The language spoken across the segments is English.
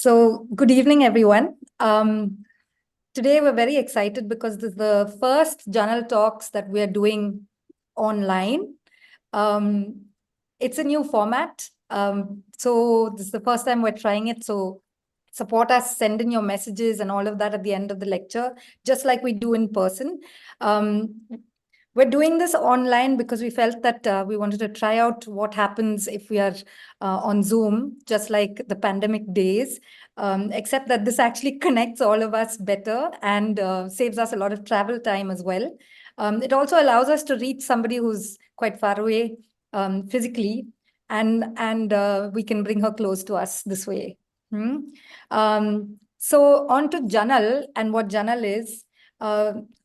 So, good evening, everyone. Today, we're very excited because this is the first JANAL talks that we are doing online. It's a new format. So, this is the first time we're trying it. So, support us, send in your messages and all of that at the end of the lecture, just like we do in person. We're doing this online because we felt that we wanted to try out what happens if we are on Zoom, just like the pandemic days, except that this actually connects all of us better and saves us a lot of travel time as well. It also allows us to reach somebody who's quite far away physically, and we can bring her close to us this way. So on to JANAL and what JANAL is.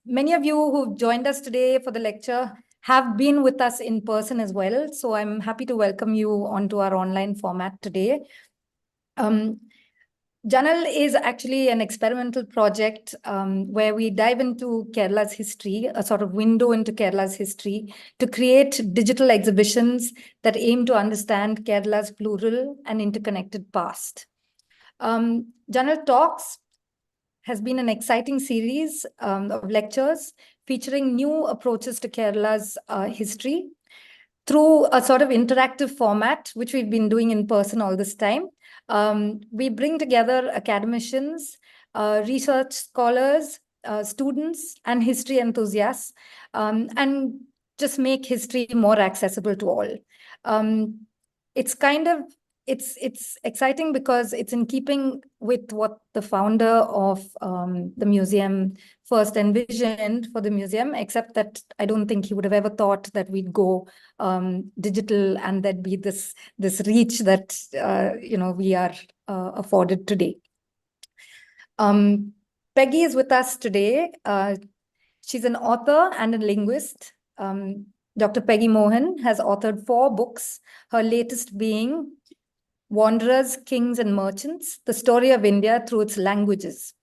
Many of you who've joined us today for the lecture have been with us in person as well. So I'm happy to welcome you onto our online format today. JANAL is actually an experimental project where we dive into Kerala's history, a sort of window into Kerala's history, to create digital exhibitions that aim to understand Kerala's plural and interconnected past. JANAL Talks has been an exciting series of lectures featuring new approaches to Kerala's history through a sort of interactive format, which we've been doing in person all this time. We bring together academicians, research scholars, students, and history enthusiasts, and just make history more accessible to all. It's kind of it's exciting because it's in keeping with what the founder of the museum first envisioned for the museum, except that I don't think he would have ever thought that we'd go digital and there'd be this reach that we are afforded today. Peggy is with us today. She's an author and a linguist. Dr. Peggy Mohan has authored 4 books, her latest being Wanderers, Kings and Merchants, The Story of India Through Its Languages.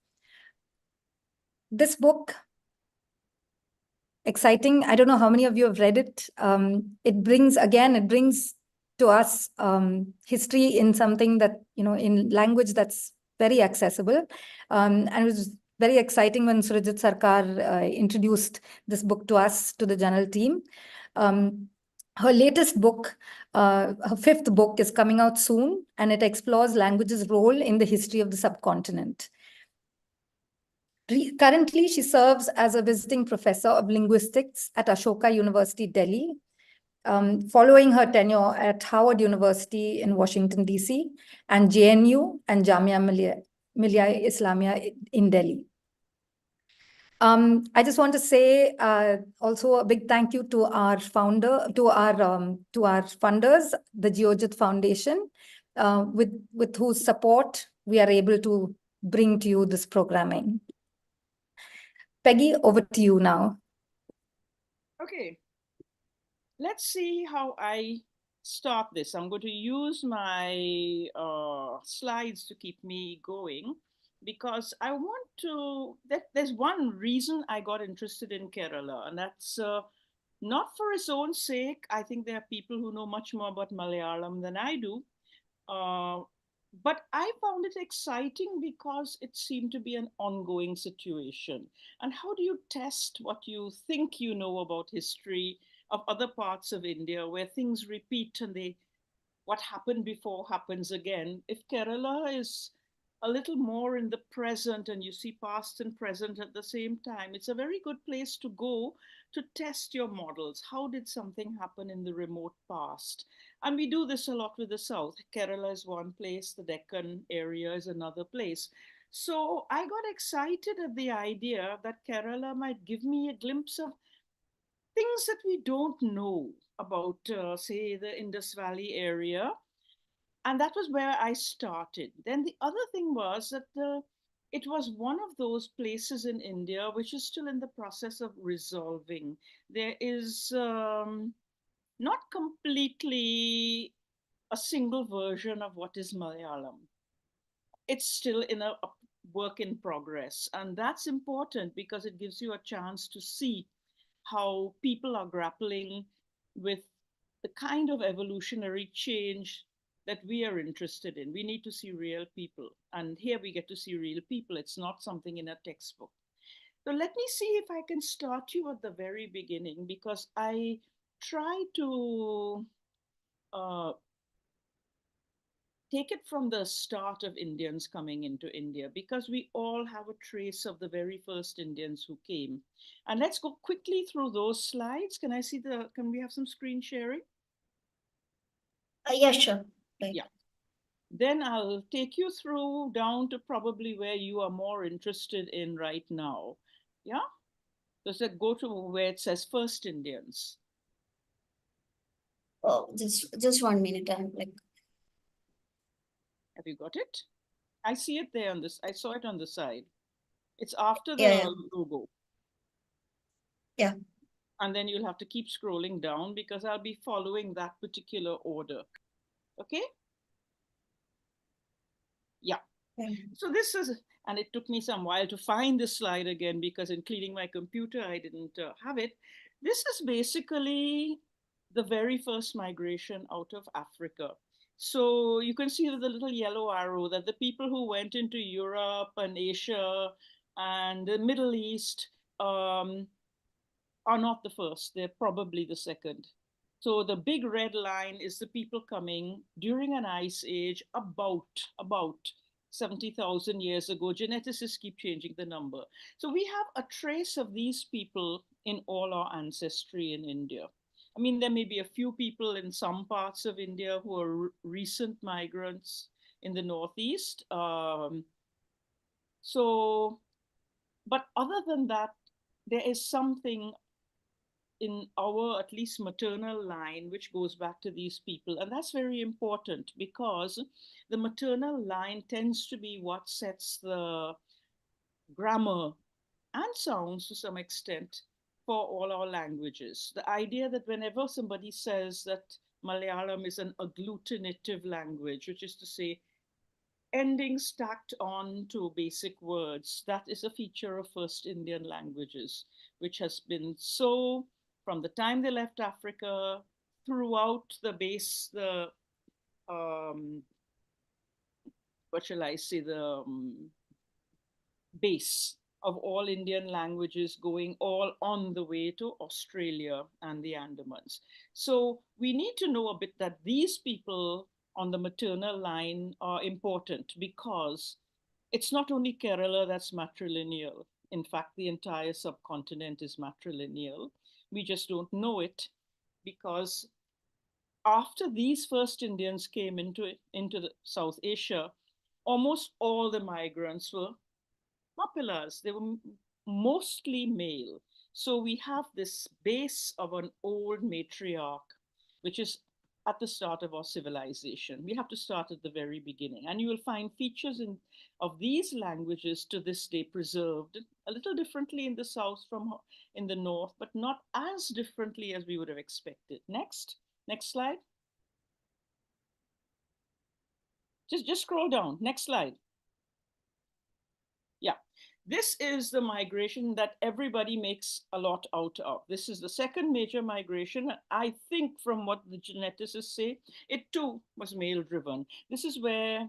This book, exciting. I don't know how many of you have read it. It brings to us history in something that, in language that's very accessible. And it was very exciting when Surajit Sarkar introduced this book to us, to the JANAL team. Her latest book, her 5th book, is coming out soon, and it explores language's role in the history of the subcontinent. Currently, she serves as a visiting professor of linguistics at Ashoka University, Delhi, following her tenure at Howard University in Washington, D.C., and JNU and Jamia Millia Islamia in Delhi. I just want to say also a big thank you to our founder, to our funders, the Geojit Foundation, with whose support we are able to bring to you this programming. Peggy, over to you now. Okay, let's see how I start this. I'm going to use my slides to keep me going, because I want to, there's one reason I got interested in Kerala, and that's not for its own sake. I think there are people who know much more about Malayalam than I do. But I found it exciting because it seemed to be an ongoing situation. And how do you test what you think you know about history of other parts of India where things repeat and what happened before happens again? If Kerala is a little more in the present and you see past and present at the same time, it's a very good place to go to test your models. How did something happen in the remote past? And we do this a lot with the South. Kerala is one place, the Deccan area is another place. So I got excited at the idea that Kerala might give me a glimpse of things that we don't know about, say, the Indus Valley area. And that was where I started. Then the other thing was that it was one of those places in India which is still in the process of resolving. There is not completely a single version of what is Malayalam. It's still in a work in progress. And that's important because it gives you a chance to see how people are grappling with the kind of evolutionary change that we are interested in. We need to see real people. And here we get to see real people. It's not something in a textbook. So let me see if I can start you at the very beginning, because I try to take it from the start of Indians coming into India, because we all have a trace of the very first Indians who came. And let's go quickly through those slides. Can I see can we have some screen sharing? Yeah, sure. Right. Yeah. Then I'll take you through down to probably where you are more interested in right now. Yeah? Does it go to where it says first Indians? Oh, just 1 minute. I'm like, Have you got it? I see it there on this. I saw it on the side. It's after the yeah. logo. Yeah. And then you'll have to keep scrolling down because I'll be following that particular order. Okay? Yeah. So this is, and it took me some while to find this slide again, because in cleaning my computer, I didn't have it. This is basically the very first migration out of Africa. So you can see with the little yellow arrow that the people who went into Europe and Asia and the Middle East are not the first. They're probably the second. So the big red line is the people coming during an ice age about 70,000 years ago. Geneticists keep changing the number. So we have a trace of these people in all our ancestry in India. I mean, there may be a few people in some parts of India who are recent migrants in the Northeast. But other than that, there is something in our at least maternal line which goes back to these people. And that's very important, because the maternal line tends to be what sets the grammar and sounds to some extent for all our languages. The idea that whenever somebody says that Malayalam is an agglutinative language, which is to say endings stacked on to basic words, that is a feature of first Indian languages, which has been so from the time they left Africa throughout the what shall I say, the base of all Indian languages, going all on the way to Australia and the Andamans. So we need to know a bit that these people on the maternal line are important, because it's not only Kerala that's matrilineal. In fact, the entire subcontinent is matrilineal. We just don't know it, because after these first Indians came into the South Asia, almost all the migrants were Mapilas. They were mostly male. So we have this base of an old matriarch, which is at the start of our civilization. We have to start at the very beginning. And you will find features of these languages to this day preserved a little differently in the South from in the North, but not as differently as we would have expected. Next slide. Just scroll down. Next slide. Yeah. This is the migration that everybody makes a lot out of. This is the second major migration. I think from what the geneticists say, it too was male driven. This is where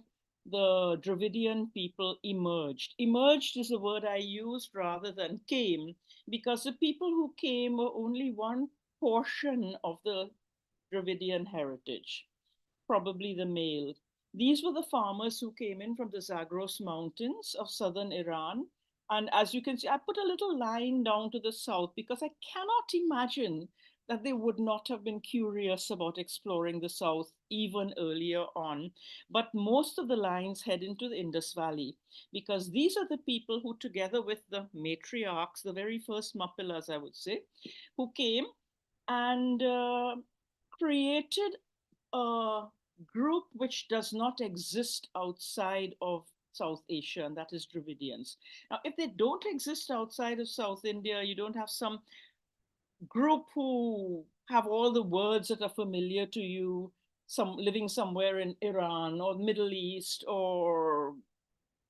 the Dravidian people emerged. Emerged is a word I used rather than came, because the people who came were only one portion of the Dravidian heritage, probably the male. These were the farmers who came in from the Zagros Mountains of southern Iran. And as you can see, I put a little line down to the south because I cannot imagine that they would not have been curious about exploring the south even earlier on. But most of the lines head into the Indus Valley, because these are the people who, together with the matriarchs, the very first Mapilas, I would say, who came and created a group which does not exist outside of South Asia, and that is Dravidians. Now, if they don't exist outside of South India, you don't have some group who have all the words that are familiar to you, some living somewhere in Iran or Middle East or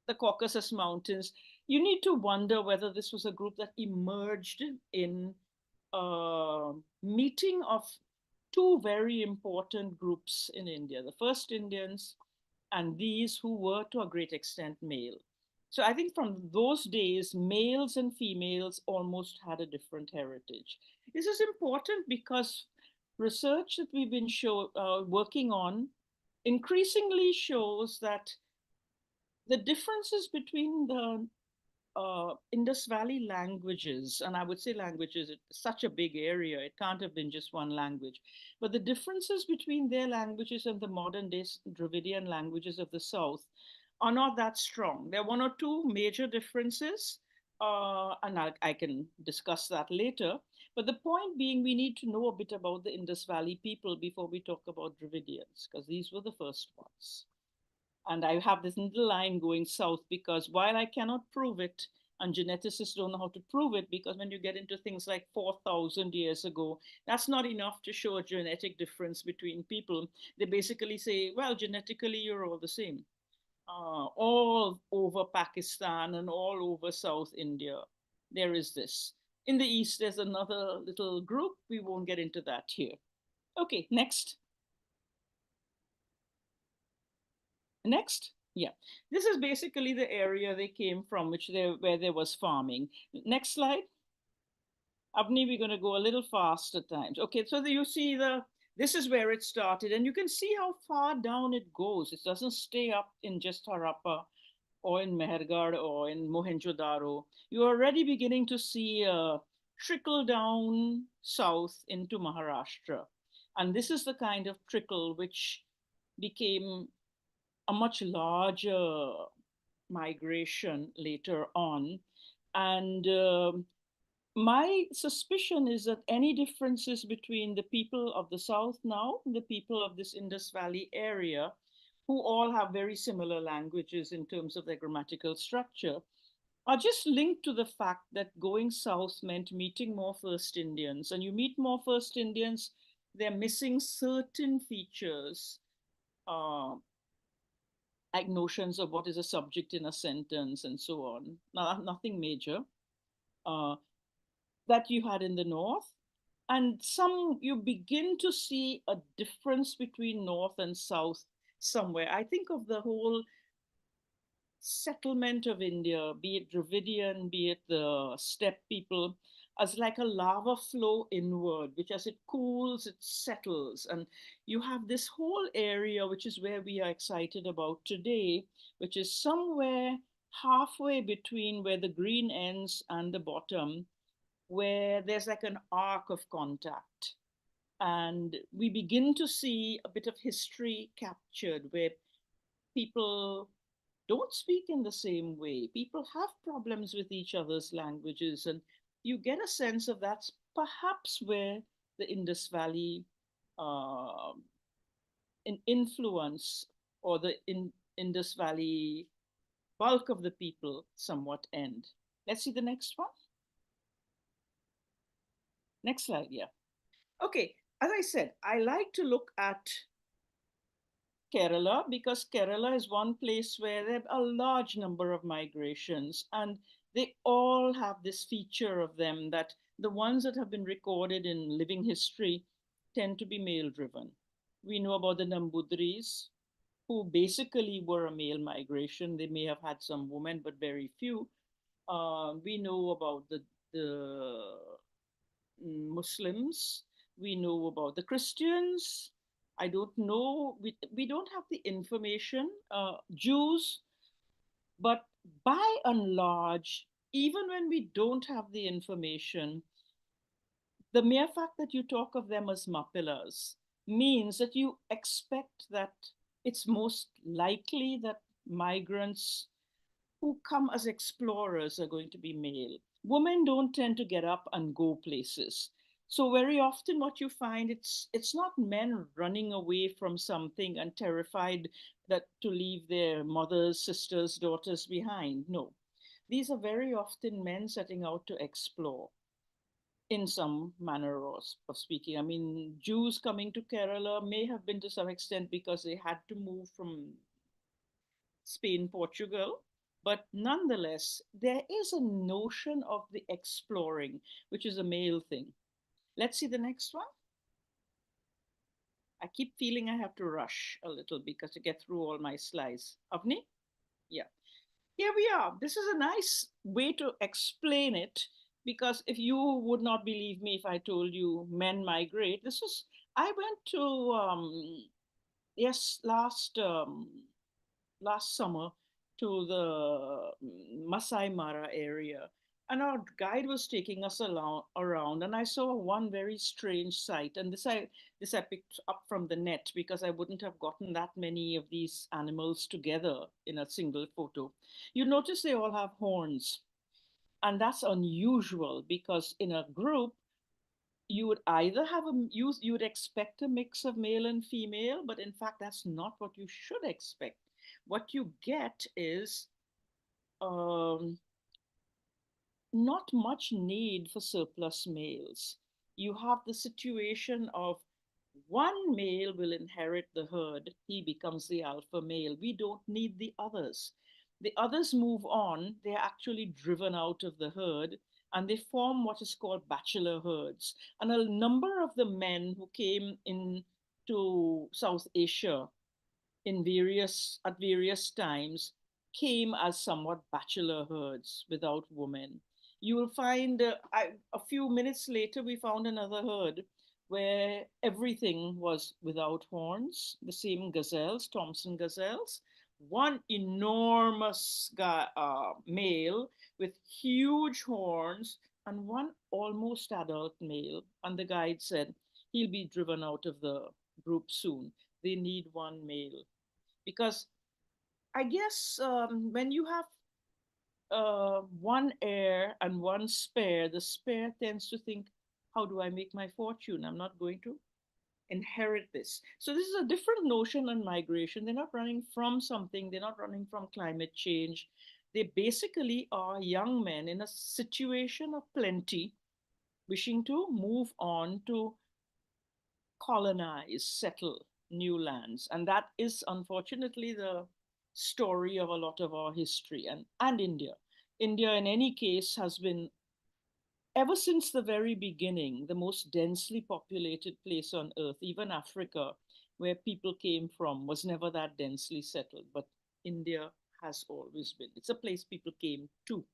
the Caucasus Mountains. You need to wonder whether this was a group that emerged in a meeting of two very important groups in India, the first Indians and these who were to a great extent male. So I think from those days, males and females almost had a different heritage. This is important because research that we've been working on increasingly shows that the differences between the Indus Valley languages, and I would say languages, it's such a big area, it can't have been just one language, but the differences between their languages and the modern day Dravidian languages of the South are not that strong. There are one or two major differences, and I can discuss that later. But the point being, we need to know a bit about the Indus Valley people before we talk about Dravidians, because these were the first ones. And I have this little line going south because while I cannot prove it, and geneticists don't know how to prove it, because when you get into things like 4,000 years ago, that's not enough to show a genetic difference between people. They basically say, well, genetically, you're all the same. All over Pakistan and all over South India, there is this. In the East, there's another little group. We won't get into that here. Okay, next. Next, yeah. This is basically the area they came from, where there was farming. Next slide. Avni, we're going to go a little fast at times. Okay, so you see this is where it started, and you can see how far down it goes. It doesn't stay up in just Harappa or in Mehergarh or in Mohenjo-daro. You're already beginning to see a trickle down south into Maharashtra. And this is the kind of trickle which became a much larger migration later on. And my suspicion is that any differences between the people of the South now and the people of this Indus Valley area, who all have very similar languages in terms of their grammatical structure, are just linked to the fact that going south meant meeting more First Indians. And you meet more First Indians, they're missing certain features, like notions of what is a subject in a sentence and so on. Nothing major that you had in the North. And you begin to see a difference between North and South somewhere. I think of the whole settlement of India, be it Dravidian, be it the steppe people, as like a lava flow inward, which as it cools, it settles. And you have this whole area, which is where we are excited about today, which is somewhere halfway between where the green ends and the bottom, where there's like an arc of contact. And we begin to see a bit of history captured where people don't speak in the same way. People have problems with each other's languages, and you get a sense of that's perhaps where the Indus Valley influence or the Indus Valley bulk of the people somewhat end. Let's see the next one. Next slide, yeah. Okay, as I said, I like to look at Kerala because Kerala is one place where there are a large number of migrations, and they all have this feature of them that the ones that have been recorded in living history tend to be male driven. We know about the Nambudris, who basically were a male migration. They may have had some women, but very few. We know about the Muslims. We know about the Christians. I don't know. We don't have the information. Jews, but by and large, even when we don't have the information, the mere fact that you talk of them as Mappilas means that you expect that it's most likely that migrants who come as explorers are going to be male. Women don't tend to get up and go places. So very often what you find, it's not men running away from something and terrified that to leave their mothers, sisters, daughters behind. No, these are very often men setting out to explore in some manner of speaking. I mean, Jews coming to Kerala may have been to some extent because they had to move from Spain, Portugal, but nonetheless, there is a notion of the exploring, which is a male thing. Let's see the next one. I keep feeling I have to rush a little because to get through all my slides. Avni? Yeah. Here we are. This is a nice way to explain it, because if you would not believe me if I told you men migrate, I went to, yes, last summer to the Masai Mara area. And our guide was taking us around, and I saw one very strange sight. And this I picked up from the net because I wouldn't have gotten that many of these animals together in a single photo. You notice they all have horns, and that's unusual because in a group you would either have you would expect a mix of male and female, but in fact that's not what you should expect. What you get is um, not much need for surplus males. You have the situation of one male will inherit the herd, he becomes the alpha male. We don't need the others. The others move on, they're actually driven out of the herd, and they form what is called bachelor herds. And a number of the men who came into South Asia at various times came as somewhat bachelor herds without women. You will find a few minutes later, we found another herd where everything was without horns, the same gazelles, Thompson gazelles, one enormous male with huge horns, and one almost adult male. And the guide said, he'll be driven out of the group soon. They need one male. Because I guess when you have one heir and one spare, the spare tends to think, how do I make my fortune? I'm not going to inherit this. So this is a different notion on migration. They're not running from something. They're not running from climate change. They basically are young men in a situation of plenty, wishing to move on to colonize, settle new lands. And that is unfortunately the story of a lot of our history, and India. India, in any case, has been, ever since the very beginning, the most densely populated place on earth. Even Africa, where people came from, was never that densely settled. But India has always been. It's a place people came to,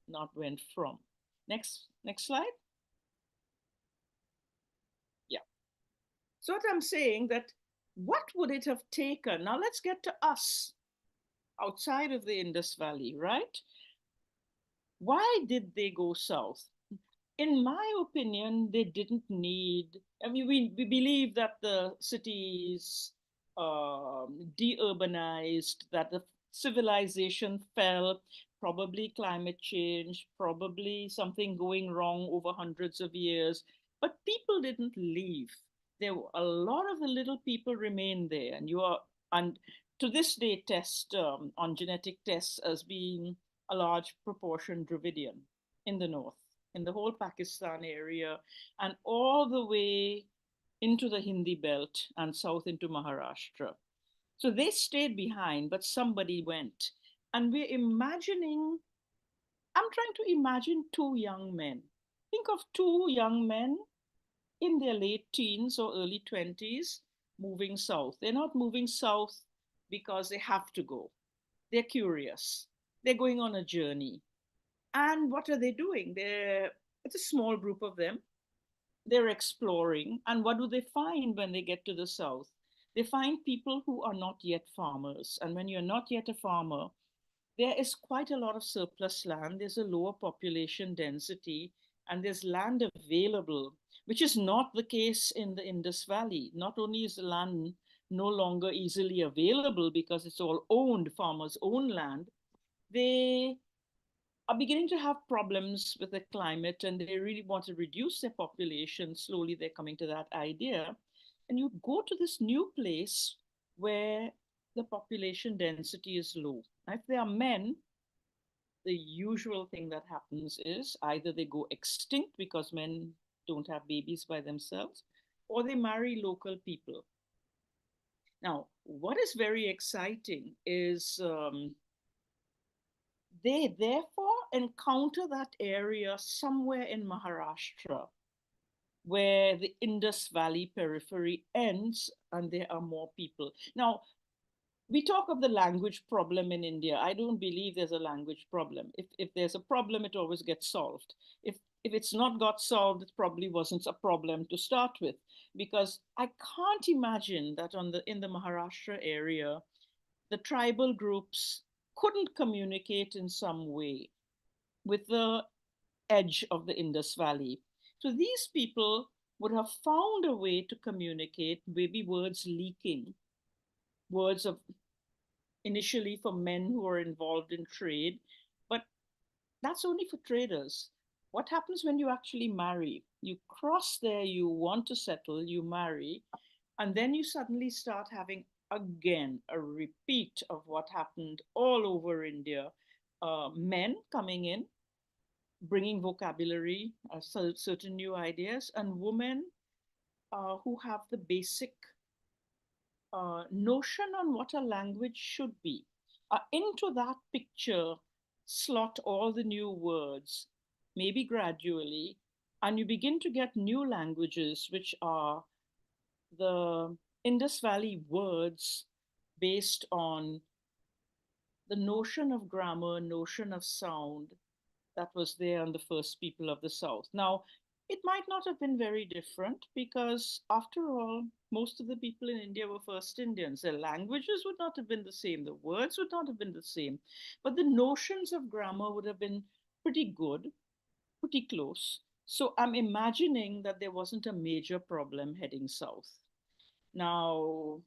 not went from. Next slide. Yeah. So what I'm saying that what would it have taken? Now let's get to us outside of the Indus Valley, right? Why did they go south? In my opinion, they didn't need, I mean, we believe that the cities deurbanized, that the civilization fell, probably climate change, probably something going wrong over hundreds of years, but people didn't leave. There were a lot of the little people remained there, and to this day test on genetic tests as being a large proportion Dravidian in the north, in the whole Pakistan area, and all the way into the Hindi belt and south into Maharashtra. So they stayed behind, but somebody went. And we're imagining, I'm trying to imagine two young men. Think of two young men in their late teens or early 20s moving south. They're not moving south because they have to go. They're curious. They're going on a journey. And what are they doing? It's a small group of them. They're exploring. And what do they find when they get to the south? They find people who are not yet farmers. And when you're not yet a farmer, there is quite a lot of surplus land. There's a lower population density, and there's land available, which is not the case in the Indus Valley. Not only is the land no longer easily available because it's all owned, farmers own land, they are beginning to have problems with the climate, and they really want to reduce their population. Slowly they're coming to that idea. And you go to this new place where the population density is low. If they are men, the usual thing that happens is either they go extinct because men don't have babies by themselves, or they marry local people. Now, what is very exciting is they therefore encounter that area somewhere in Maharashtra. where the Indus Valley periphery ends and there are more people. Now, we talk of the language problem in India. I don't believe there's a language problem. If there's a problem, it always gets solved. If it's not got solved, it probably wasn't a problem to start with, because I can't imagine that in the Maharashtra area, the tribal groups couldn't communicate in some way with the edge of the Indus Valley. So these people would have found a way to communicate, maybe words leaking, words of initially for men who are involved in trade, but that's only for traders. What happens when you actually marry? You cross there, you want to settle, you marry, and then you suddenly start having again a repeat of what happened all over India. Men coming in, bringing vocabulary, certain new ideas, and women who have the basic notion on what a language should be. Into that picture, slot all the new words, maybe gradually, and you begin to get new languages, which are the Indus Valley words based on the notion of grammar, notion of sound that was there on the first people of the South. Now, it might not have been very different because, after all, most of the people in India were first Indians. Their languages would not have been the same, the words would not have been the same, but the notions of grammar would have been pretty good, pretty close. So I'm imagining that there wasn't a major problem heading south. Now,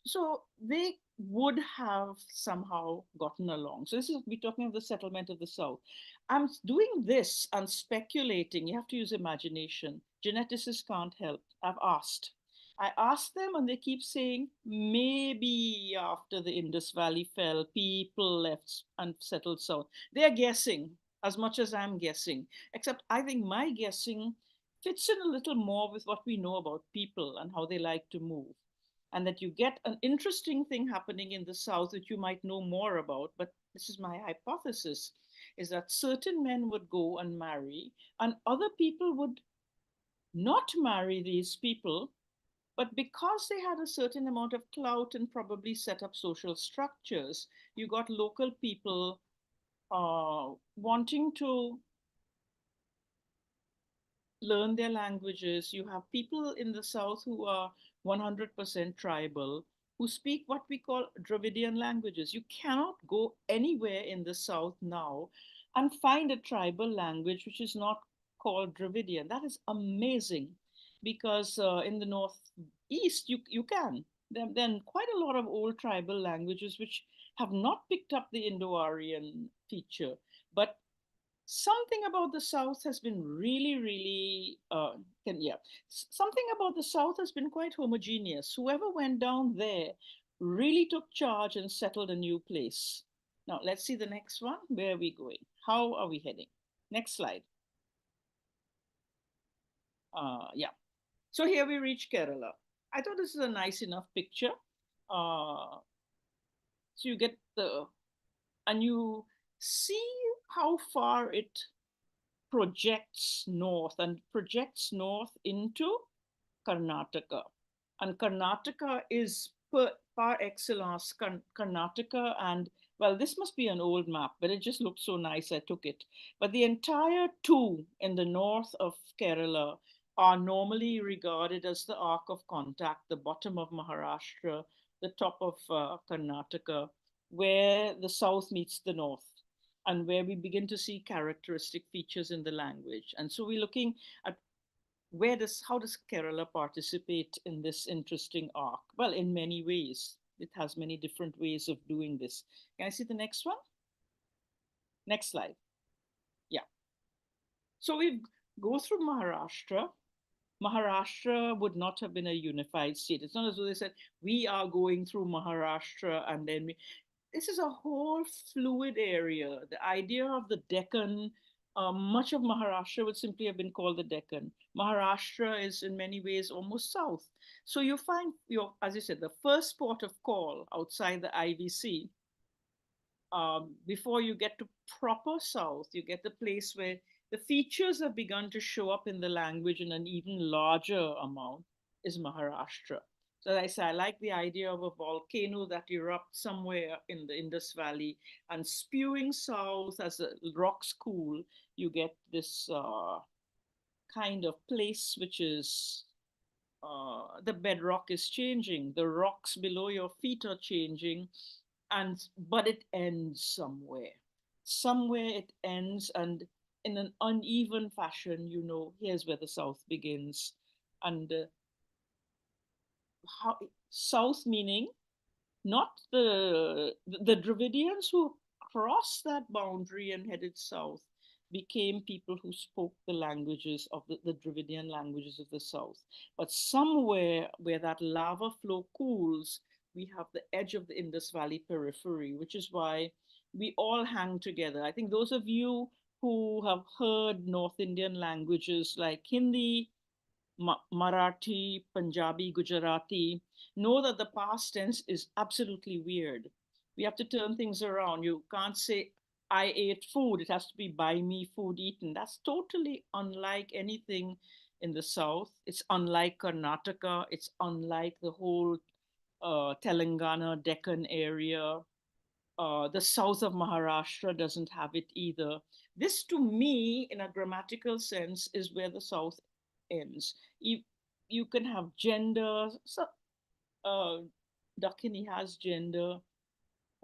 so they would have somehow gotten along. So this is, we're talking of the settlement of the South. I'm doing this and speculating. You have to use imagination. Geneticists can't help. I asked them and they keep saying, maybe after the Indus Valley fell, people left and settled south. They're guessing as much as I'm guessing, except I think my guessing fits in a little more with what we know about people and how they like to move, and that you get an interesting thing happening in the South that you might know more about. But this is my hypothesis, is that certain men would go and marry, and other people would not marry these people, but because they had a certain amount of clout and probably set up social structures, you got local people wanting to learn their languages. You have people in the South who are 100% tribal, who speak what we call Dravidian languages. You cannot go anywhere in the South now and find a tribal language which is not called Dravidian. That is amazing, because in the Northeast, you can. Then quite a lot of old tribal languages which have not picked up the Indo-Aryan feature. But something about the South has been really, something about the South has been quite homogeneous. Whoever went down there really took charge and settled a new place. Now, let's see the next one. Where are we going? How are we heading? Next slide. Yeah. So here we reach Kerala. I thought this is a nice enough picture. So you get and you see how far it projects north into Karnataka. And Karnataka is par excellence Karnataka. And well, this must be an old map, but it just looked so nice, I took it. But the entire two in the north of Kerala are normally regarded as the Arc of Contact, the bottom of Maharashtra, the top of Karnataka, where the south meets the north, and where we begin to see characteristic features in the language. And so we're looking at how does Kerala participate in this interesting arc? Well, in many ways. It has many different ways of doing this. Can I see the next one? Next slide. Yeah. So we go through Maharashtra. Maharashtra would not have been a unified state. It's not as though they said, we are going through Maharashtra and then this is a whole fluid area. The idea of the Deccan, much of Maharashtra would simply have been called the Deccan. Maharashtra is in many ways almost south. So you find, as you said, the first port of call outside the IVC, before you get to proper south, you get the place where the features have begun to show up in the language in an even larger amount is Maharashtra. So as I say, I like the idea of a volcano that erupts somewhere in the Indus Valley and spewing south as the rocks cool, you get this kind of place which is the bedrock is changing, the rocks below your feet are changing, and but it ends somewhere. Somewhere it ends, and in an uneven fashion, you know, here's where the South begins. And how South meaning not the Dravidians who crossed that boundary and headed south became people who spoke the languages of the Dravidian languages of the south. But somewhere where that lava flow cools, we have the edge of the Indus Valley periphery, which is why we all hang together. I think those of you who have heard North Indian languages like Hindi, Marathi, Punjabi, Gujarati, know that the past tense is absolutely weird. We have to turn things around. You can't say, I ate food. It has to be by me food eaten. That's totally unlike anything in the South. It's unlike Karnataka. It's unlike the whole Telangana, Deccan area. The south of Maharashtra doesn't have it either. This, to me, in a grammatical sense, is where the south ends. You can have gender. So, Dakhini has gender,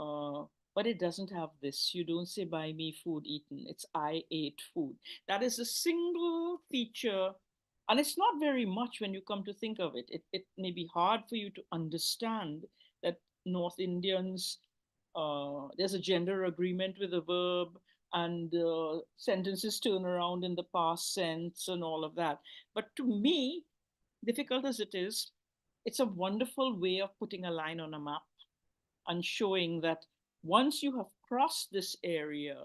uh, but it doesn't have this. You don't say "by me food eaten." It's "I ate food." That is a single feature, and it's not very much when you come to think of it. It may be hard for you to understand that North Indians, there's a gender agreement with a verb, and sentences turn around in the past sense and all of that. But to me, difficult as it is, it's a wonderful way of putting a line on a map and showing that once you have crossed this area,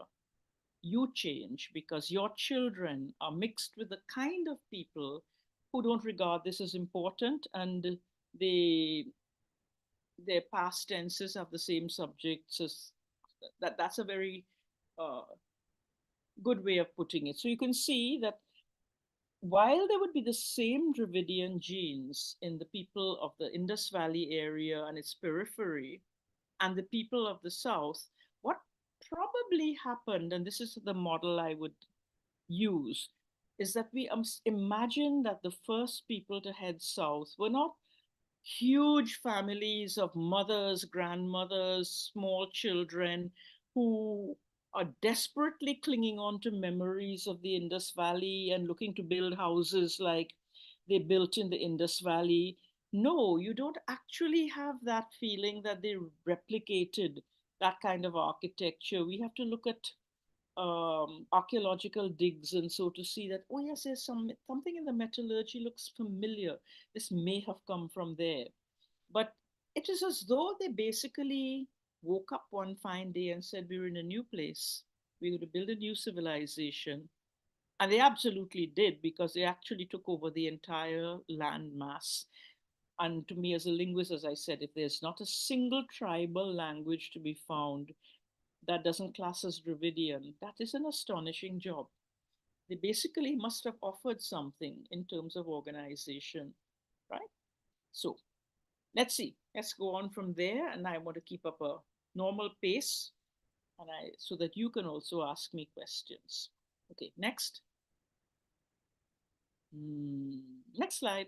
you change because your children are mixed with the kind of people who don't regard this as important, and they their past tenses have the same subjects as that. That's a very uh, good way of putting it. So you can see that while there would be the same Dravidian genes in the people of the Indus Valley area and its periphery and the people of the South, what probably happened, and this is the model I would use, is that we imagine that the first people to head south were not huge families of mothers, grandmothers, small children who are desperately clinging on to memories of the Indus Valley and looking to build houses like they built in the Indus Valley. No, you don't actually have that feeling that they replicated that kind of architecture. We have to look at archaeological digs and so to see that, oh yes, there's something in the metallurgy looks familiar. This may have come from there. But it is as though they basically woke up one fine day and said, we're in a new place. We're going to build a new civilization. And they absolutely did, because they actually took over the entire land mass. And to me, as a linguist, as I said, if there's not a single tribal language to be found that doesn't class as Dravidian, that is an astonishing job. They basically must have offered something in terms of organization, right? So let's see. Let's go on from there, and I want to keep up a normal pace, and so that you can also ask me questions. Okay, next. Next slide.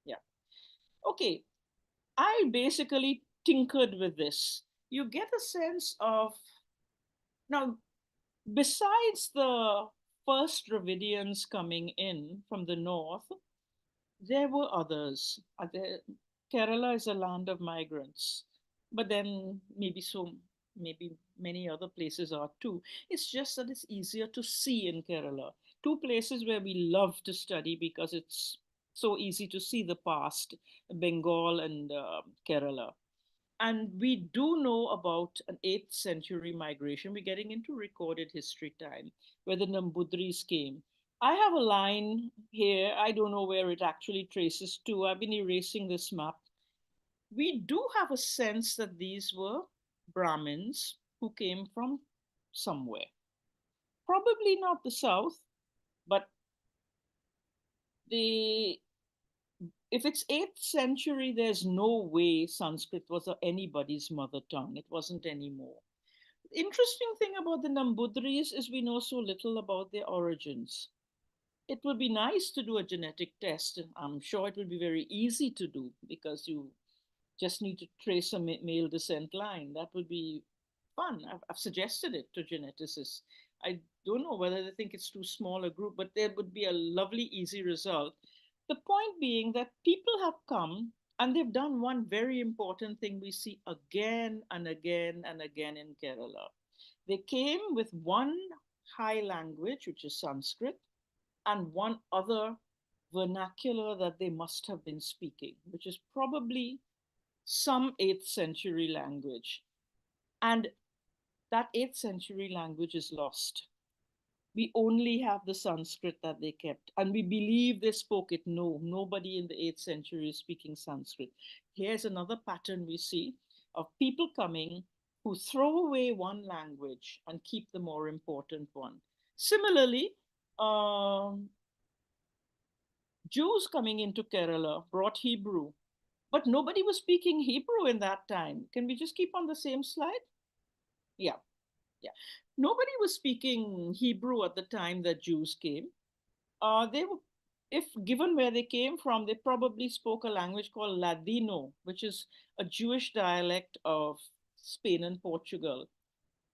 Yeah. Okay, I basically tinkered with this. You get a sense of, now, besides the first Dravidians coming in from the north, there were others. Kerala is a land of migrants, but then maybe many other places are too. It's just that it's easier to see in Kerala. Two places where we love to study because it's so easy to see the past, Bengal and Kerala. And we do know about an 8th century migration. We're getting into recorded history time, where the Nambudris came. I have a line here. I don't know where it actually traces to. I've been erasing this map. We do have a sense that these were Brahmins who came from somewhere. Probably not the South, but if it's 8th century, there's no way Sanskrit was anybody's mother tongue. It wasn't anymore. Interesting thing about the Nambudris is we know so little about their origins. It would be nice to do a genetic test, and I'm sure it would be very easy to do because you just need to trace a male descent line. That would be fun. I've suggested it to geneticists. I don't know whether they think it's too small a group, but there would be a lovely, easy result. The point being that people have come and they've done one very important thing we see again and again and again in Kerala. They came with one high language, which is Sanskrit, and one other vernacular that they must have been speaking, which is probably some 8th century language. And that 8th century language is lost. We only have the Sanskrit that they kept, and we believe they spoke it. No, nobody in the 8th century is speaking Sanskrit. Here's another pattern we see of people coming who throw away one language and keep the more important one. Similarly, Jews coming into Kerala brought Hebrew, but nobody was speaking Hebrew in that time. Can we just keep on the same slide? Yeah. Nobody was speaking Hebrew at the time that Jews came. They were, if given where they came from, they probably spoke a language called Ladino, which is a Jewish dialect of Spain and Portugal.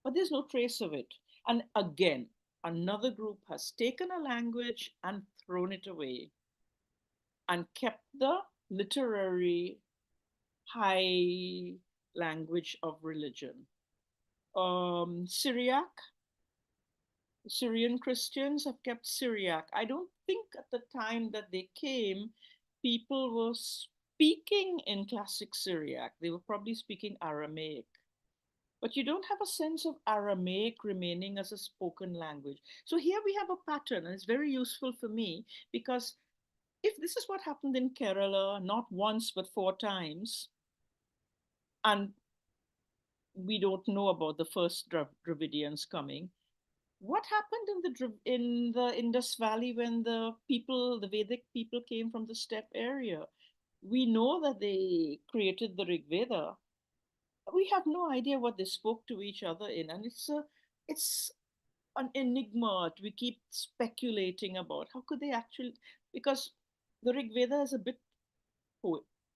But there's no trace of it. And again, another group has taken a language and thrown it away and kept the literary high language of religion. Syrian Christians have kept Syriac. I don't think at the time that they came, people were speaking in classic Syriac. They were probably speaking Aramaic. But you don't have a sense of Aramaic remaining as a spoken language. So here we have a pattern, and it's very useful for me because if this is what happened in Kerala, not once, but 4 times, and we don't know about the first Dravidians coming, what happened in the Indus Valley when the Vedic people came from the steppe area? We know that they created the Rig Veda. We have no idea what they spoke to each other in, and it's an enigma. We keep speculating about how could they actually, because the Rig Veda is a bit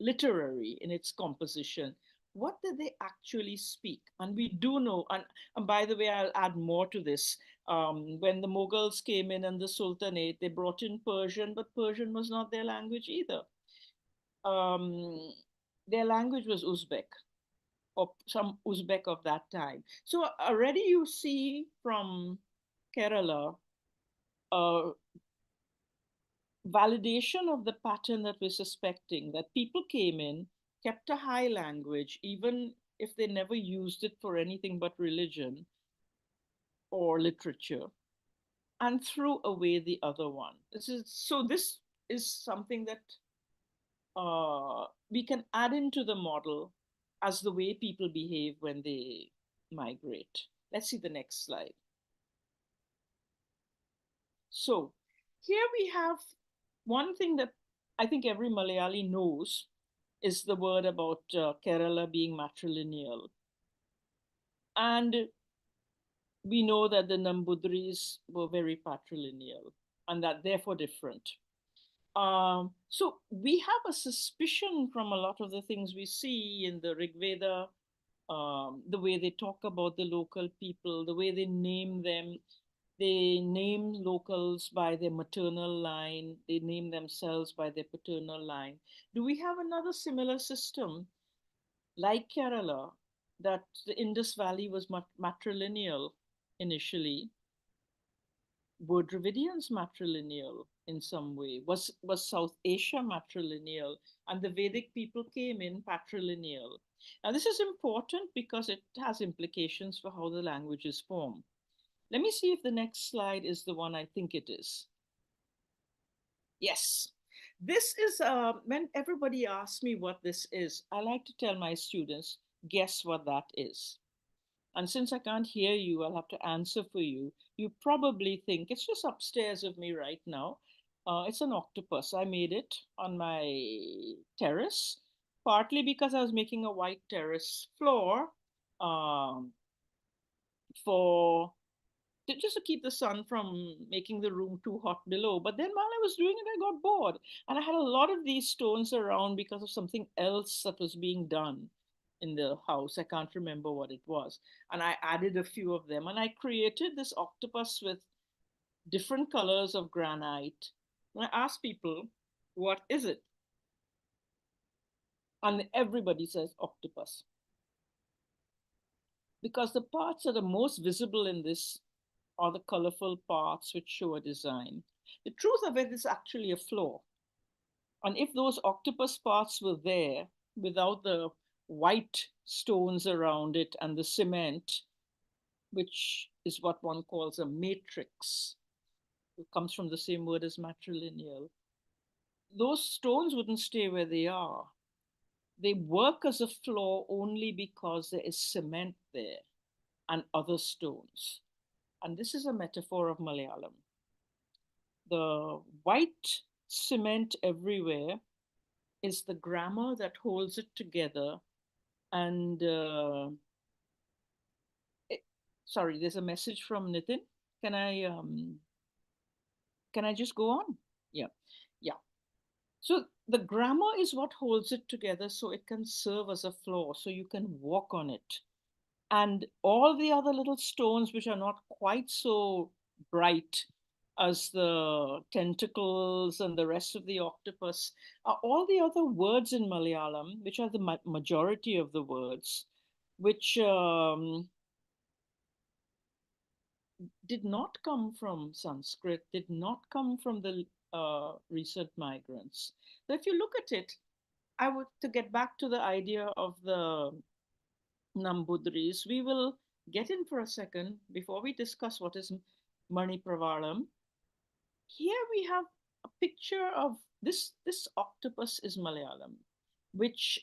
literary in its composition. What did they actually speak? And we do know, and by the way, I'll add more to this. When the Mughals came in and the Sultanate, they brought in Persian, but Persian was not their language either. Their language was Uzbek, or some Uzbek of that time. So already you see from Kerala, validation of the pattern that we're suspecting, that people came in, kept a high language, even if they never used it for anything but religion or literature, and threw away the other one. This is something that we can add into the model as the way people behave when they migrate. Let's see the next slide. So here we have one thing that I think every Malayali knows is the word about Kerala being matrilineal. And we know that the Nambudris were very patrilineal and that therefore different. So we have a suspicion from a lot of the things we see in the Rig Veda, the way they talk about the local people, the way they name them. They name locals by their maternal line. They name themselves by their paternal line. Do we have another similar system like Kerala, that the Indus Valley was matrilineal initially? Were Dravidians matrilineal in some way? Was South Asia matrilineal? And the Vedic people came in patrilineal. Now this is important because it has implications for how the language is formed. Let me see if the next slide is the one I think it is. Yes. This is, when everybody asks me what this is, I like to tell my students, guess what that is. And since I can't hear you, I'll have to answer for you. You probably think it's just upstairs of me right now. It's an octopus. I made it on my terrace, partly because I was making a white terrace floor um, for just to keep the sun from making the room too hot below. But then while I was doing it, I got bored. And I had a lot of these stones around because of something else that was being done in the house. I can't remember what it was. And I added a few of them. And I created this octopus with different colors of granite. And I asked people, what is it? And everybody says octopus. Because the parts that are most visible in this are the colorful parts which show a design. The truth of it is actually a flaw. And if those octopus parts were there without the white stones around it and the cement, which is what one calls a matrix, it comes from the same word as matrilineal, those stones wouldn't stay where they are. They work as a flaw only because there is cement there and other stones. And this is a metaphor of Malayalam. The white cement everywhere is the grammar that holds it together. And sorry, there's a message from Nitin. Can I just go on? Yeah, yeah. So the grammar is what holds it together, so it can serve as a floor, so you can walk on it. And all the other little stones, which are not quite so bright as the tentacles and the rest of the octopus, are all the other words in Malayalam, which are the majority of the words, which did not come from Sanskrit, did not come from the recent migrants. So if you look at it, I would, to get back to the idea of the Nambudris, we will get in for a second before we discuss what is Mani Pravalam. Here we have a picture of this octopus is Malayalam, which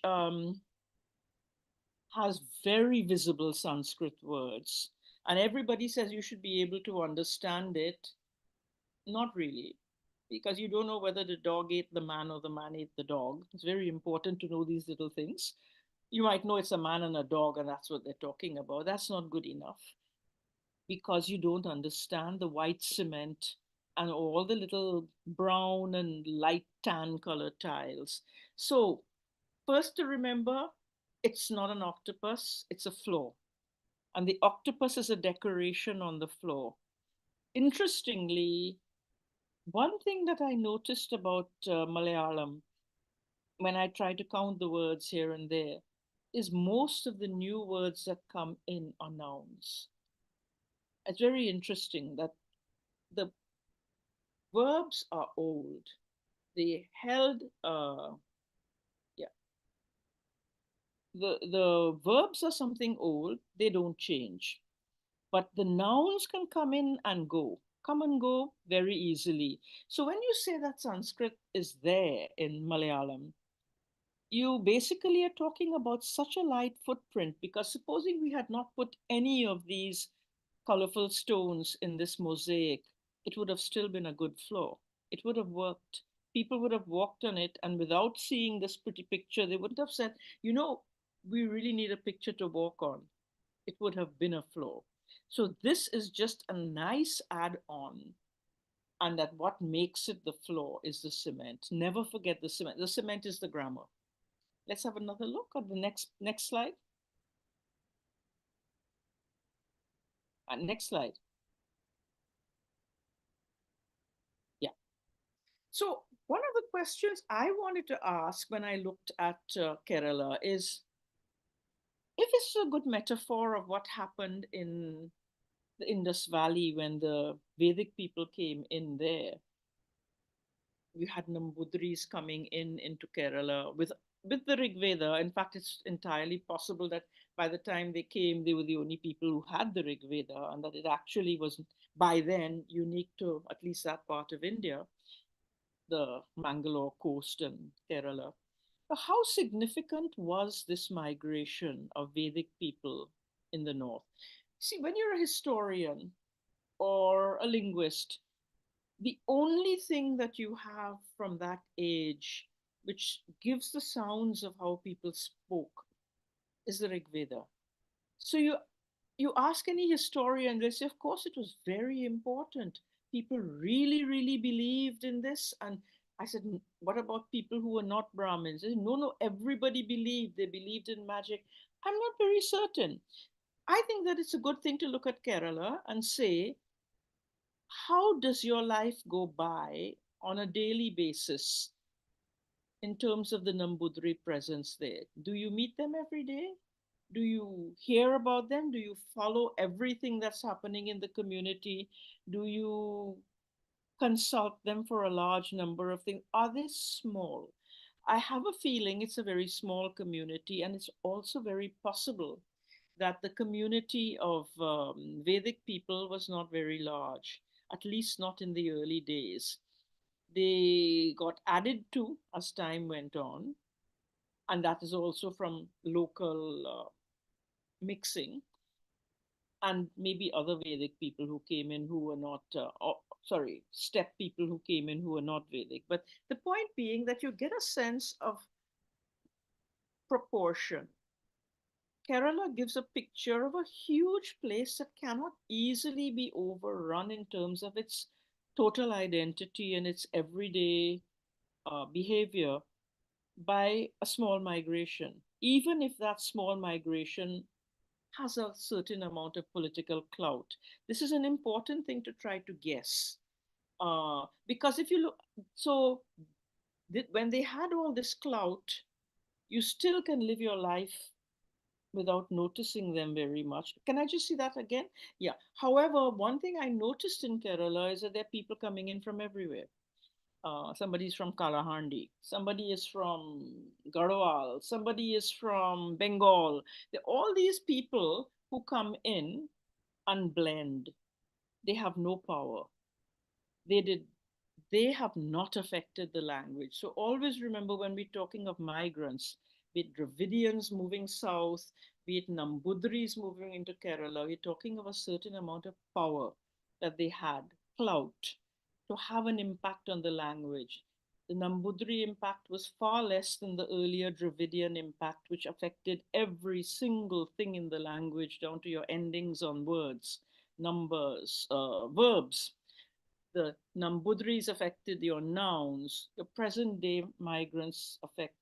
has very visible Sanskrit words. And everybody says you should be able to understand it. Not really, because you don't know whether the dog ate the man or the man ate the dog. It's very important to know these little things. You might know it's a man and a dog, and that's what they're talking about. That's not good enough because you don't understand the white cement and all the little brown and light tan colored tiles. So, first to remember, it's not an octopus, it's a floor. And the octopus is a decoration on the floor. Interestingly, one thing that I noticed about Malayalam when I try to count the words here and there is most of the new words that come in are nouns. It's very interesting that the verbs are old. They held, yeah. The verbs are something old, they don't change. But the nouns can come in and come and go very easily. So when you say that Sanskrit is there in Malayalam, you basically are talking about such a light footprint, because supposing we had not put any of these colorful stones in this mosaic, it would have still been a good floor. It would have worked. People would have walked on it, and without seeing this pretty picture, they wouldn't have said, you know, we really need a picture to walk on. It would have been a floor. So this is just a nice add-on, and that what makes it the floor is the cement. Never forget the cement. The cement is the grammar. Let's have another look at the next slide. Next slide. Yeah. So one of the questions I wanted to ask when I looked at Kerala is, if it's a good metaphor of what happened in the Indus Valley when the Vedic people came in there, we had Nambudris coming into Kerala with the Rig Veda. In fact, it's entirely possible that by the time they came, they were the only people who had the Rig Veda, and that it actually was by then unique to at least that part of India, the Mangalore coast and Kerala. How significant was this migration of Vedic people in the north. See, when you're a historian or a linguist, the only thing that you have from that age, which gives the sounds of how people spoke, is the Rig Veda. So you ask any historian, they say, of course, it was very important. People really, really believed in this. And I said, what about people who were not Brahmins? They said, no, no, everybody believed. They believed in magic. I'm not very certain. I think that it's a good thing to look at Kerala and say, how does your life go by on a daily basis in terms of the Nambudri presence there? Do you meet them every day? Do you hear about them? Do you follow everything that's happening in the community? Do you consult them for a large number of things? Are they small? I have a feeling it's a very small community, and it's also very possible that the community of Vedic people was not very large, at least not in the early days. They got added to as time went on, and that is also from local mixing, and maybe other Vedic people who came in who were not, steppe people who came in who were not Vedic. But the point being that you get a sense of proportion. Kerala gives a picture of a huge place that cannot easily be overrun in terms of its total identity and its everyday behavior by a small migration, even if that small migration has a certain amount of political clout. This is an important thing to try to guess. Because if you look, so when they had all this clout, you still can live your life without noticing them very much. Can I just see that again? Yeah. However, one thing I noticed in Kerala is that there are people coming in from everywhere. Somebody's from Kalahandi, somebody is from Garhwal, somebody is from Bengal. All these people who come in and blend, they have no power. They have not affected the language. So always remember, when we're talking of migrants, be it Dravidians moving south, be it Nambudris moving into Kerala, we're talking of a certain amount of power that they had, clout, to have an impact on the language. The Nambudri impact was far less than the earlier Dravidian impact, which affected every single thing in the language, down to your endings on words, numbers, verbs. The Nambudris affected your nouns. The present day migrants affect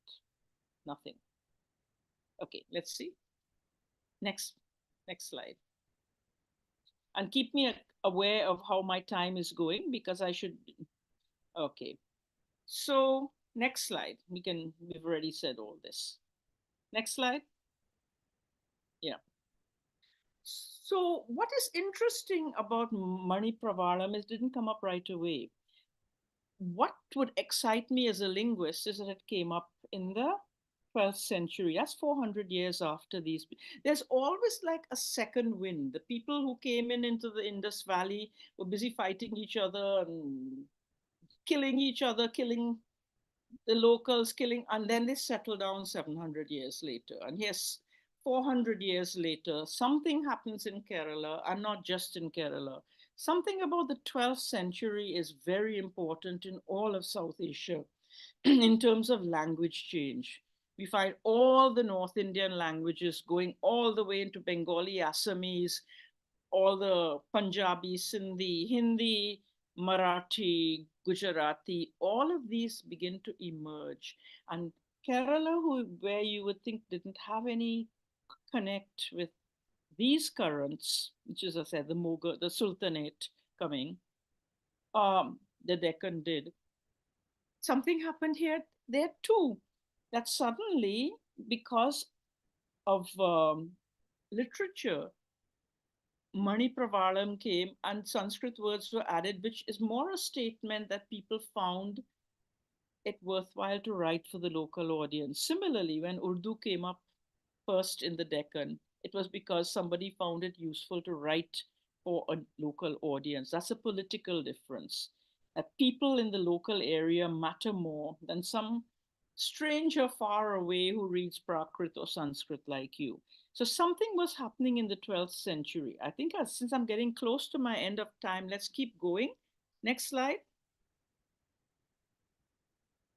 nothing. Okay, let's see. Next slide. And keep me aware of how my time is going, because I should, okay. So next slide, we've already said all this. Next slide. Yeah. So what is interesting about Manipravalam is it didn't come up right away. What would excite me as a linguist is that it came up in the 12th century. That's 400 years after these. There's always like a second wind. The people who came into the Indus Valley were busy fighting each other and killing each other, killing the locals, and then they settled down 700 years later. And yes, 400 years later, something happens in Kerala, and not just in Kerala. Something about the 12th century is very important in all of South Asia in terms of language change. We find all the North Indian languages going all the way into Bengali, Assamese, all the Punjabi, Sindhi, Hindi, Marathi, Gujarati, all of these begin to emerge. And Kerala, where you would think didn't have any connect with these currents, which is, as I said, the Mughal, the Sultanate coming, the Deccan did. Something happened there too, that suddenly, because of literature, Manipravalam came and Sanskrit words were added, which is more a statement that people found it worthwhile to write for the local audience. Similarly, when Urdu came up first in the Deccan, it was because somebody found it useful to write for a local audience. That's a political difference. That people in the local area matter more than some stranger far away who reads Prakrit or Sanskrit like you. So something was happening in the 12th century. I think since I'm getting close to my end of time, let's keep going. Next slide.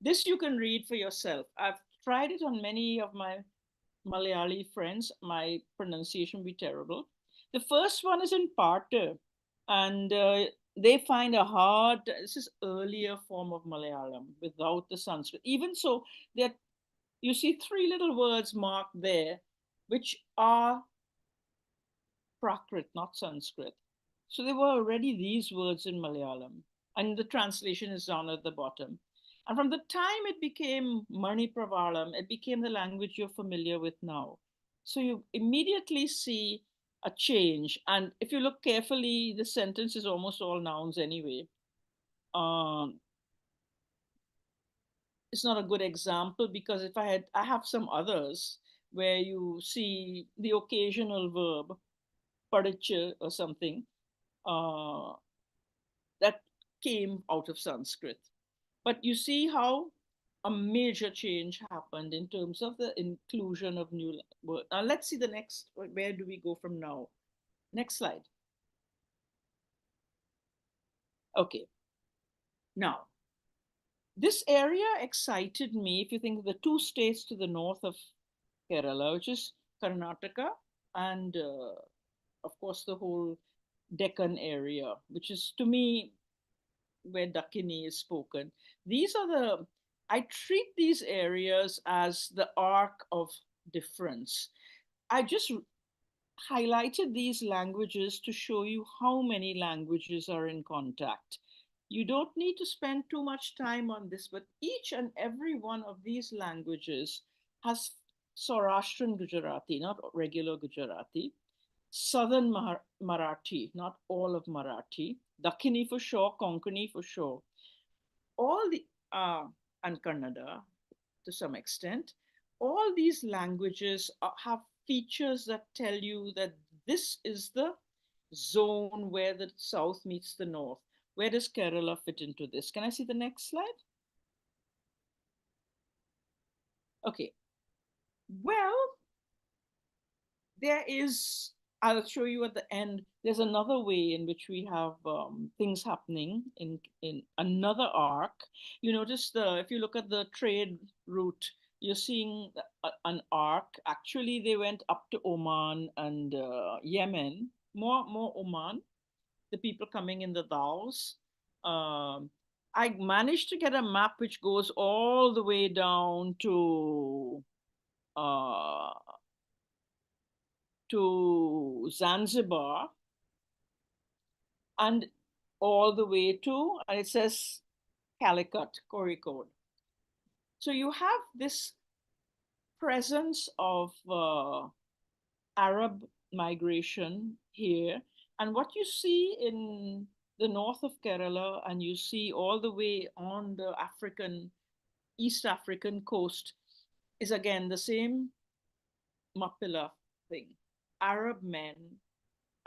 This you can read for yourself. I've tried it on many of my Malayali friends. My pronunciation will be terrible. The first one is in Parter, and they find a hard, this is earlier form of Malayalam without the Sanskrit. Even so, there, you see three little words marked there, which are Prakrit, not Sanskrit. So there were already these words in Malayalam, and the translation is down at the bottom. And from the time it became Mani Pravalam, it became the language you're familiar with now. So you immediately see a change. And if you look carefully, the sentence is almost all nouns anyway. It's not a good example because if I have some others where you see the occasional verb, padicha or something, that came out of Sanskrit. But you see how a major change happened in terms of the inclusion of new words. Now let's see the next, where do we go from now? Next slide. Okay. Now, this area excited me if you think of the two states to the north of Kerala, which is Karnataka and of course the whole Deccan area, which is to me where Dakini is spoken. These are I treat these areas as the arc of difference. I just highlighted these languages to show you how many languages are in contact. You don't need to spend too much time on this, but each and every one of these languages has Saurashtrian Gujarati, not regular Gujarati, Southern Marathi, not all of Marathi, Dakini for sure, Konkani for sure, all the, and Kannada to some extent, all these languages have features that tell you that this is the zone where the south meets the north. Where does Kerala fit into this? Can I see the next slide? Okay. Well, there is, I'll show you at the end, there's another way in which we have things happening in another arc. You notice if you look at the trade route, you're seeing an arc. Actually, they went up to Oman and Yemen, more Oman, the people coming in the dhows. I managed to get a map which goes all the way down to Zanzibar and all the way to, and it says Calicut, Kozhikode. So you have this presence of Arab migration here. And what you see in the north of Kerala, and you see all the way on the East African coast, is again the same Mappila thing. Arab men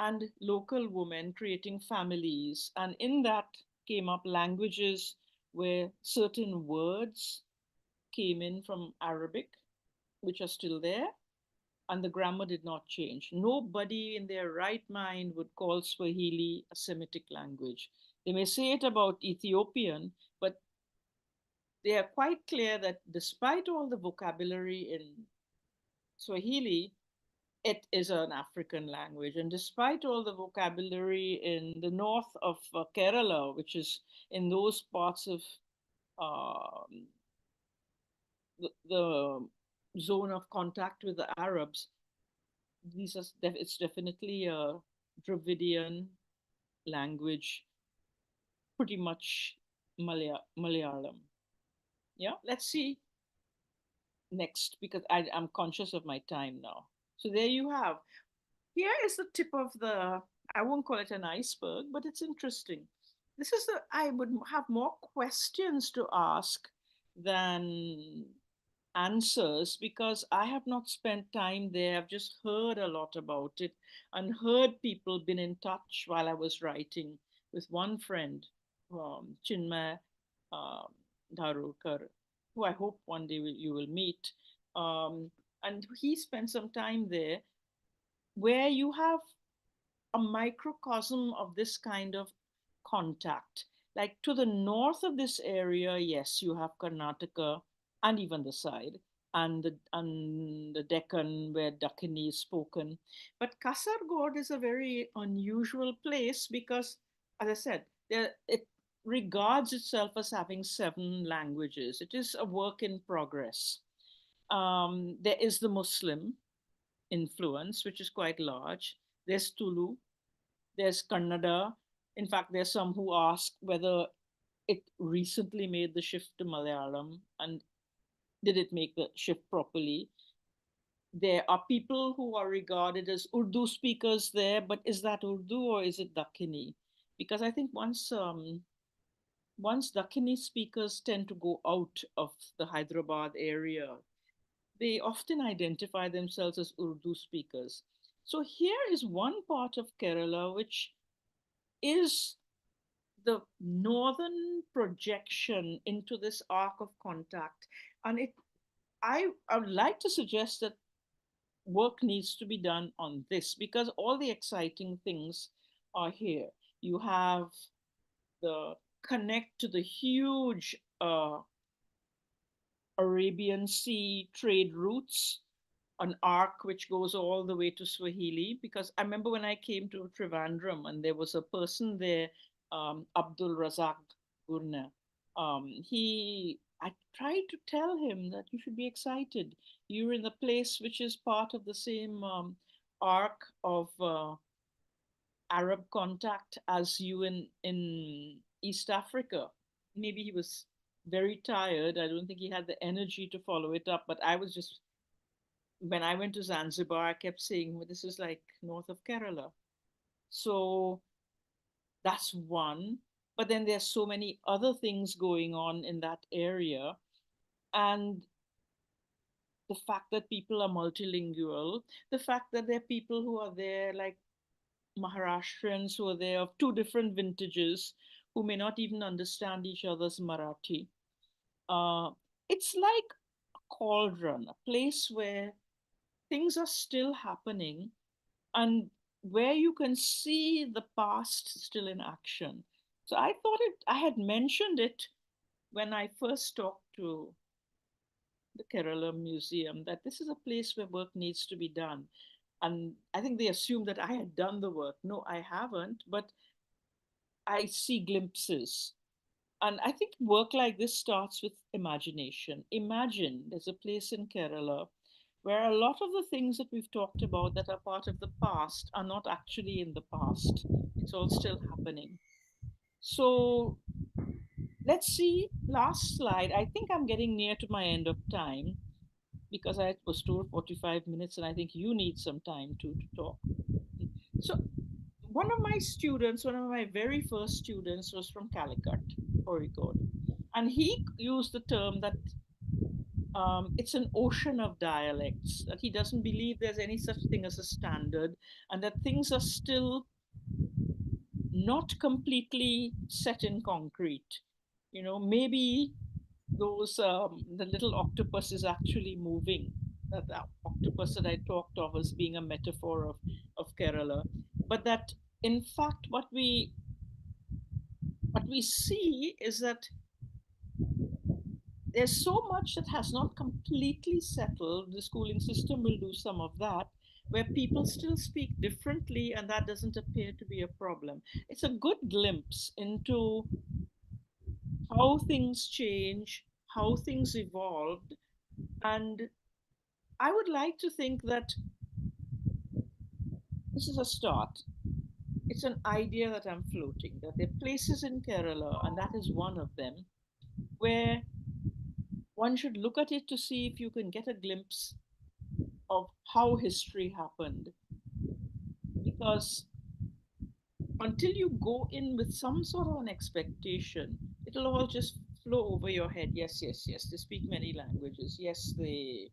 and local women creating families. And in that came up languages where certain words came in from Arabic, which are still there, and the grammar did not change. Nobody in their right mind would call Swahili a Semitic language. They may say it about Ethiopian, but they are quite clear that despite all the vocabulary in Swahili, it is an African language. And despite all the vocabulary in the north of Kerala, which is in those parts of the zone of contact with the Arabs, it's definitely a Dravidian language, pretty much Malayalam. Yeah, let's see next, because I'm conscious of my time now. So there you have. Here is the tip of I won't call it an iceberg, but it's interesting. This is I would have more questions to ask than answers because I have not spent time there. I've just heard a lot about it and heard people been in touch while I was writing with one friend, Chinmay Dharurkar, who I hope one day you will meet. And he spent some time there. where you have a microcosm of this kind of contact. Like to the north of this area, yes, you have Karnataka and even the side, and the Deccan where Dakkini is spoken. But Kasargod is a very unusual place because, as I said, it regards itself as having 7 languages. It is a work in progress. There is the Muslim influence, which is quite large. There's Tulu, there's Kannada. In fact, there's some who ask whether it recently made the shift to Malayalam and did it make the shift properly. There are people who are regarded as Urdu speakers there, but is that Urdu or is it Dakkini? Because I think once Dakkini speakers tend to go out of the Hyderabad area, they often identify themselves as Urdu speakers. So here is one part of Kerala which is the northern projection into this arc of contact. And I would like to suggest that work needs to be done on this because all the exciting things are here. You have the connect to the huge Arabian Sea trade routes, an arc which goes all the way to Swahili. Because I remember when I came to Trivandrum and there was a person there, Abdul Razak Gurna. I tried to tell him that you should be excited. You're in the place which is part of the same arc of Arab contact as you in East Africa. Maybe he was very tired. I don't think he had the energy to follow it up, but I was just, when I went to Zanzibar, I kept saying, well, this is like north of Kerala. So that's one. But then there's so many other things going on in that area. And the fact that people are multilingual, the fact that there are people who are there, like Maharashtrians who are there of 2 different vintages, who may not even understand each other's Marathi. It's like a cauldron, a place where things are still happening and where you can see the past still in action. So I had mentioned it when I first talked to the Kerala Museum that this is a place where work needs to be done. And I think they assumed that I had done the work. No, I haven't, but I see glimpses. And I think work like this starts with imagination. Imagine there's a place in Kerala where a lot of the things that we've talked about that are part of the past are not actually in the past. It's all still happening. So let's see, last slide. I think I'm getting near to my end of time because I was told 45 minutes and I think you need some time to talk. So one of my students, one of my very first students was from Calicut, Kozhikode. And he used the term that it's an ocean of dialects, that he doesn't believe there's any such thing as a standard, and that things are still not completely set in concrete. You know, maybe those, the little octopus is actually moving. That the octopus that I talked of as being a metaphor of Kerala. But that in fact, what we see is that there's so much that has not completely settled. The schooling system will do some of that, where people still speak differently, and that doesn't appear to be a problem. It's a good glimpse into how things change, how things evolved. And I would like to think that this is a start. It's an idea that I'm floating, that there are places in Kerala, and that is one of them, where one should look at it to see if you can get a glimpse of how history happened. Because until you go in with some sort of an expectation, it'll all just flow over your head. Yes, yes, yes, they speak many languages. Yes, there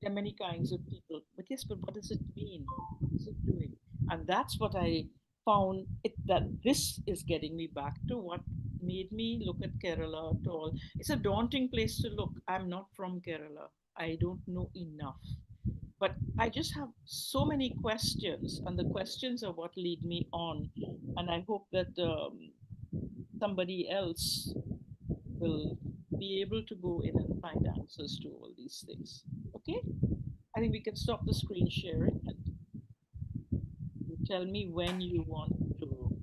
are many kinds of people. But yes, but what does it mean? What is it doing? And that's what I found it, that this is getting me back to what made me look at Kerala at all. It's a daunting place to look. I'm not from Kerala. I don't know enough. But I just have so many questions, and the questions are what lead me on. And I hope that somebody else will be able to go in and find answers to all these things. Okay? I think we can stop the screen sharing and you tell me when you want to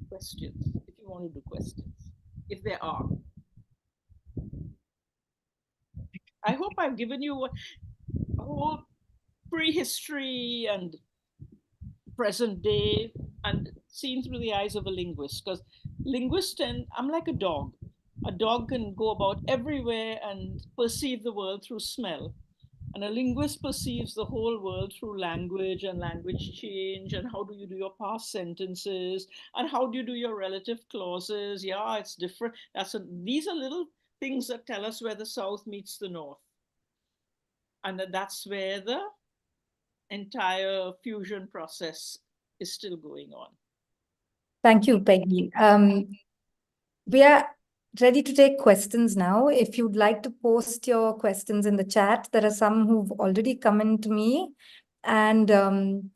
questions, if you want to do questions, if there are. I hope I've given you a whole prehistory and present day and seen through the eyes of a linguist, because linguists tend, I'm like a dog. A dog can go about everywhere and perceive the world through smell. And a linguist perceives the whole world through language and language change, and how do you do your past sentences, and how do you do your relative clauses. Yeah, it's different. These are little things that tell us where the South meets the North. And that's where the entire fusion process is still going on. Thank you, Peggy. We are ready to take questions now. If you'd like to post your questions in the chat, there are some who've already come in to me, and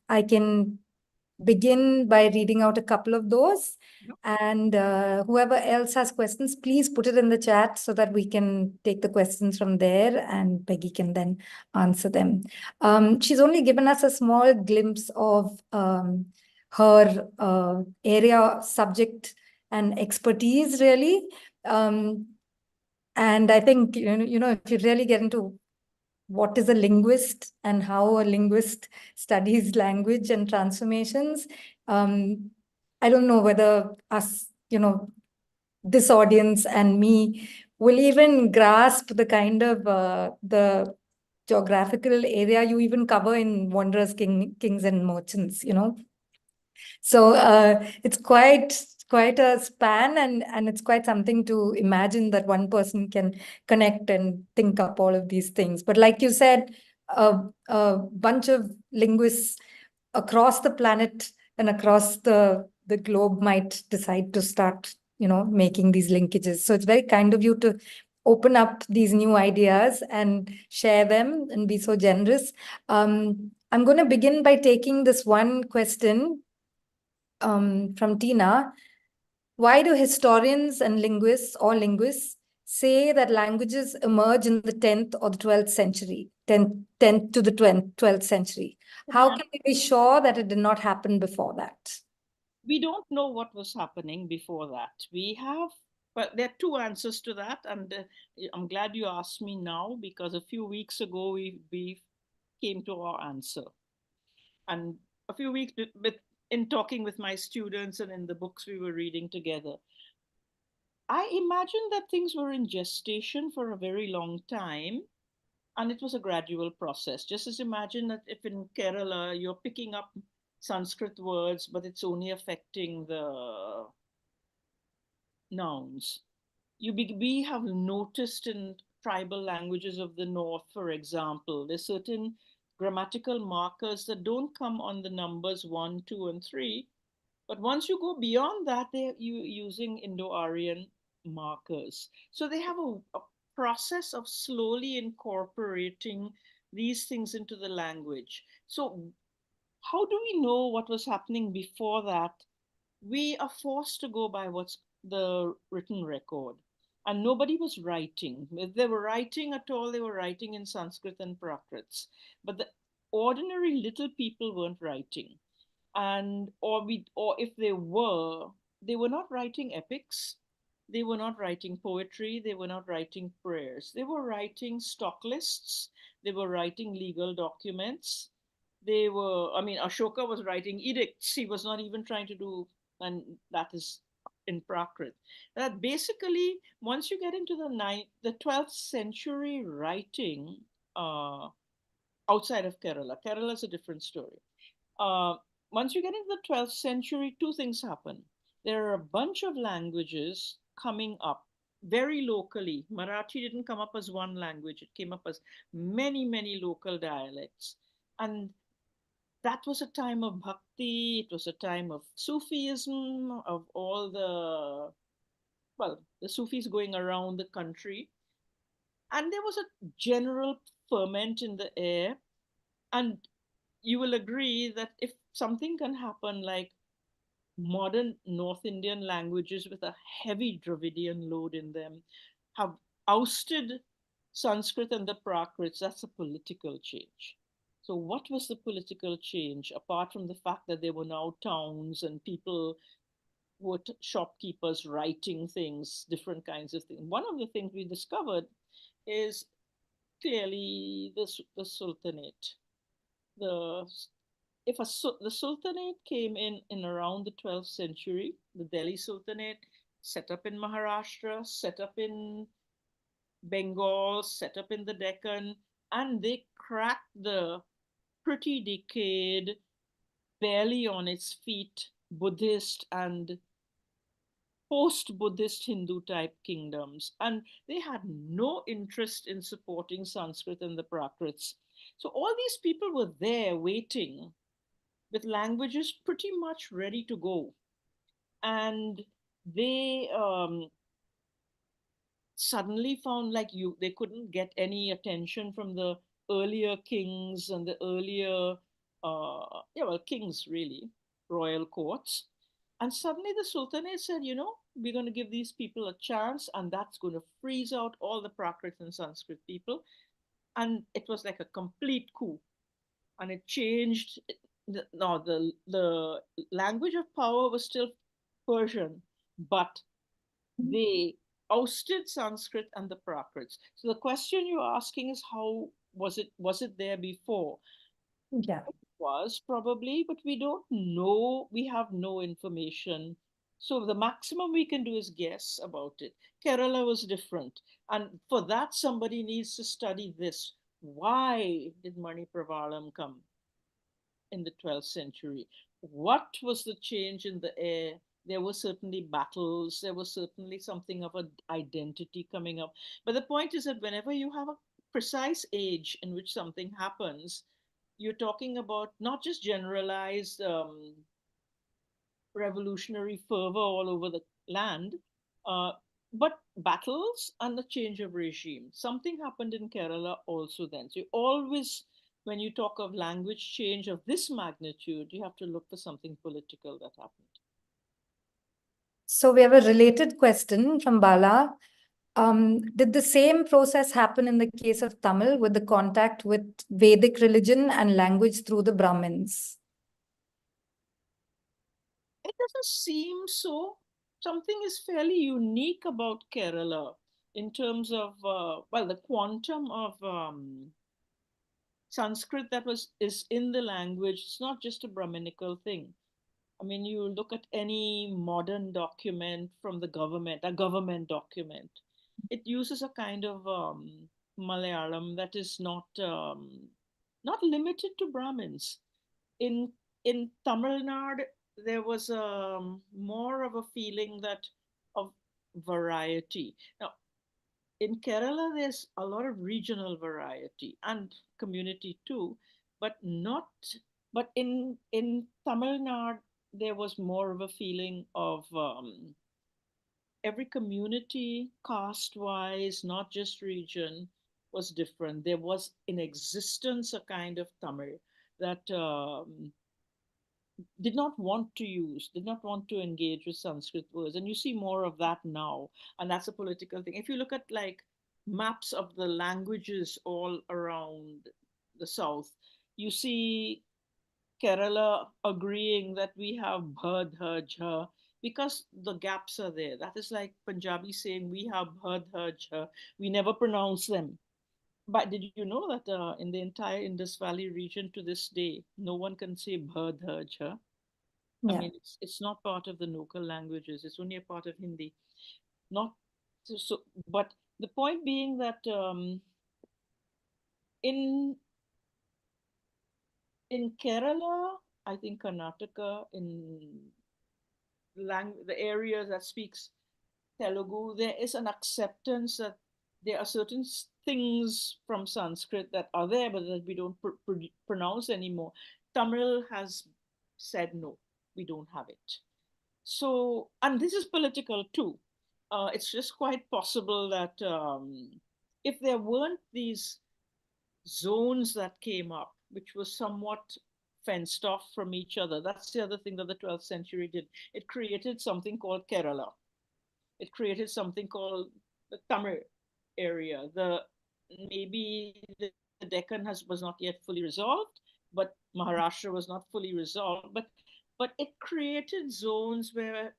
I can begin by reading out a couple of those. And whoever else has questions, please put it in the chat so that we can take the questions from there and Peggy can then answer them. She's only given us a small glimpse of her area, subject, and expertise, really. And I think, if you really get into what is a linguist and how a linguist studies language and transformations, I don't know whether us, this audience and me will even grasp the kind of the geographical area you even cover in Wanderers, Kings and Merchants, So it's quite a span, and it's quite something to imagine that one person can connect and think up all of these things. But like you said, a bunch of linguists across the planet and across the globe might decide to start, making these linkages. So it's very kind of you to open up these new ideas and share them and be so generous. I'm going to begin by taking this one question from Tina. Why do historians and linguists say that languages emerge in the 10th or the 12th century, 10th to the 12th century? How can we be sure that it did not happen before that? We don't know what was happening before that. But there are two answers to that. And I'm glad you asked me now, because a few weeks ago, we came to our answer. And a few weeks in talking with my students and in the books we were reading together, I imagined that things were in gestation for a very long time, and it was a gradual process. Just as imagine that if in Kerala you're picking up Sanskrit words, but it's only affecting the nouns. We have noticed in tribal languages of the north, for example, there's certain grammatical markers that don't come on the numbers 1, 2, and 3. But once you go beyond that, they're using Indo-Aryan markers. So they have a process of slowly incorporating these things into the language. So how do we know what was happening before that? We are forced to go by what's the written record. And nobody was writing. If they were writing at all, they were writing in Sanskrit and Prakrits. But the ordinary little people weren't writing. And or if they were not writing epics, they were not writing poetry, they were not writing prayers. They were writing stock lists, they were writing legal documents. Ashoka was writing edicts. He was not even trying to do, and that is in Prakrit. That basically, once you get into the 12th century writing, outside of Kerala is a different story. Once you get into the 12th century, two things happen. There are a bunch of languages coming up very locally. Marathi didn't come up as one language, it came up as many, many local dialects. And that was a time of bhakti, it was a time of Sufism, of all the Sufis going around the country. And there was a general ferment in the air. And you will agree that if something can happen like modern North Indian languages with a heavy Dravidian load in them have ousted Sanskrit and the Prakrits, that's a political change. So what was the political change, apart from the fact that there were now towns and people were shopkeepers writing things, different kinds of things? One of the things we discovered is clearly the Sultanate. The if the Sultanate came in around the 12th century, the Delhi Sultanate set up in Maharashtra, set up in Bengal, set up in the Deccan, and they cracked the pretty decayed, barely on its feet Buddhist and post-Buddhist Hindu type kingdoms. And they had no interest in supporting Sanskrit and the Prakrits. So all these people were there waiting with languages pretty much ready to go. And they suddenly found like they couldn't get any attention from the earlier kings and the earlier, kings really, royal courts. And suddenly the Sultanate said, we're going to give these people a chance, and that's going to freeze out all the Prakrit and Sanskrit people. And it was like a complete coup. And it changed. The language of power was still Persian, but they ousted Sanskrit and the Prakrits. So the question you're asking is, how was it there before? Yeah. It was probably, but we don't know. We have no information. So the maximum we can do is guess about it. Kerala was different. And for that, somebody needs to study this. Why did Mani Pravalam come in the 12th century? What was the change in the air? There were certainly battles. There was certainly something of an identity coming up. But the point is that whenever you have a precise age in which something happens, you're talking about not just generalized revolutionary fervor all over the land, uh, but battles and the change of regime. Something happened in Kerala also then. So you always, when you talk of language change of this magnitude, you have to look for something political that happened. So we have a related question from Bala. Did the same process happen in the case of Tamil with the contact with Vedic religion and language through the Brahmins? It doesn't seem so. Something is fairly unique about Kerala in terms of, the quantum of Sanskrit that is in the language. It's not just a Brahminical thing. I mean, you look at any modern document from the government, a government document, it uses a kind of Malayalam that is not limited to Brahmins. In Tamil Nadu, there was more of a feeling that of variety. Now, in Kerala, there's a lot of regional variety and community too, but not. But in Tamil Nadu, there was more of a feeling of every community, caste-wise, not just region, was different. There was in existence a kind of Tamil that did not want to engage with Sanskrit words. And you see more of that now. And that's a political thing. If you look at like maps of the languages all around the South, you see Kerala agreeing that we have bha, dha, jha, because the gaps are there. That is like Punjabi saying we have bha, dha, jha. We never pronounce them. But did you know that in the entire Indus Valley region to this day, no one can say bha, dha, jha? I Yeah. mean, it's not part of the local languages. It's only a part of Hindi. Not so. But the point being that in Kerala, I think Karnataka, in the areas that speaks Telugu, there is an acceptance that there are certain things from Sanskrit that are there, but that we don't pronounce anymore. Tamil has said no, we don't have it. So, and this is political too. It's just quite possible that if there weren't these zones that came up, which was somewhat fenced off from each other. That's the other thing that the 12th century did. It created something called Kerala. It created something called the Tamil area. Maybe the Deccan was not yet fully resolved, but Maharashtra was not fully resolved. But it created zones where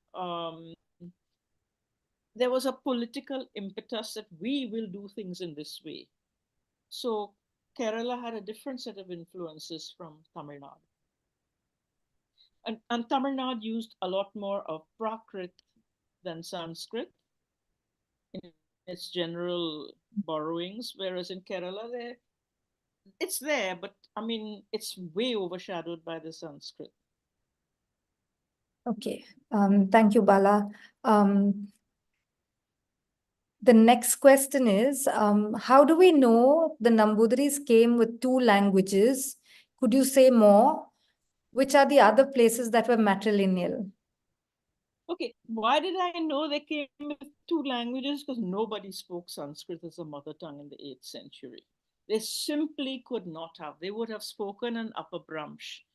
there was a political impetus that we will do things in this way. So Kerala had a different set of influences from Tamil Nadu. And Tamil Nadu used a lot more of Prakrit than Sanskrit in its general borrowings, whereas in Kerala, it's there, but I mean, it's way overshadowed by the Sanskrit. Okay, thank you, Bala. The next question is, how do we know the Nambudris came with two languages? Could you say more? Which are the other places that were matrilineal? Okay, why did I know they came with two languages? Because nobody spoke Sanskrit as a mother tongue in the 8th century. They simply could not have. They would have spoken an Upper Brahmish,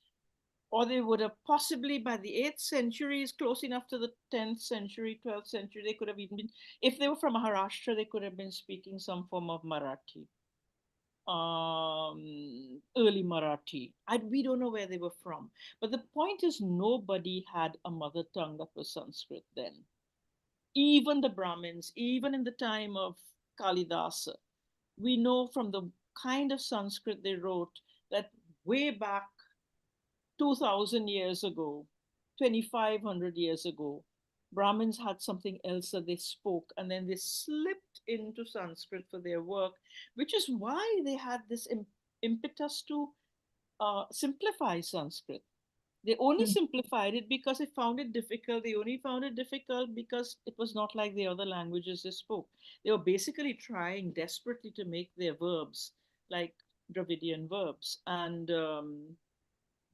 or they would have possibly, by the 8th century, is close enough to the 10th century, 12th century, they could have even been, if they were from Maharashtra, they could have been speaking some form of Marathi, early Marathi. We don't know where they were from. But the point is, nobody had a mother tongue that was Sanskrit then. Even the Brahmins, even in the time of Kalidasa, we know from the kind of Sanskrit they wrote that way back 2000 years ago, 2500 years ago, Brahmins had something else that they spoke, and then they slipped into Sanskrit for their work, which is why they had this impetus to simplify Sanskrit. They only simplified it because they found it difficult. They only found it difficult because it was not like the other languages they spoke. They were basically trying desperately to make their verbs like Dravidian verbs. And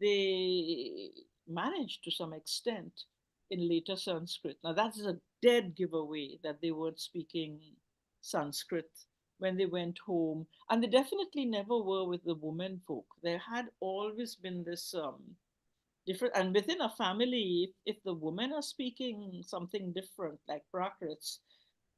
they managed to some extent in later Sanskrit. Now, that is a dead giveaway that they weren't speaking Sanskrit when they went home. And they definitely never were with the women folk. There had always been this different, and within a family, if the women are speaking something different, like Prakrits,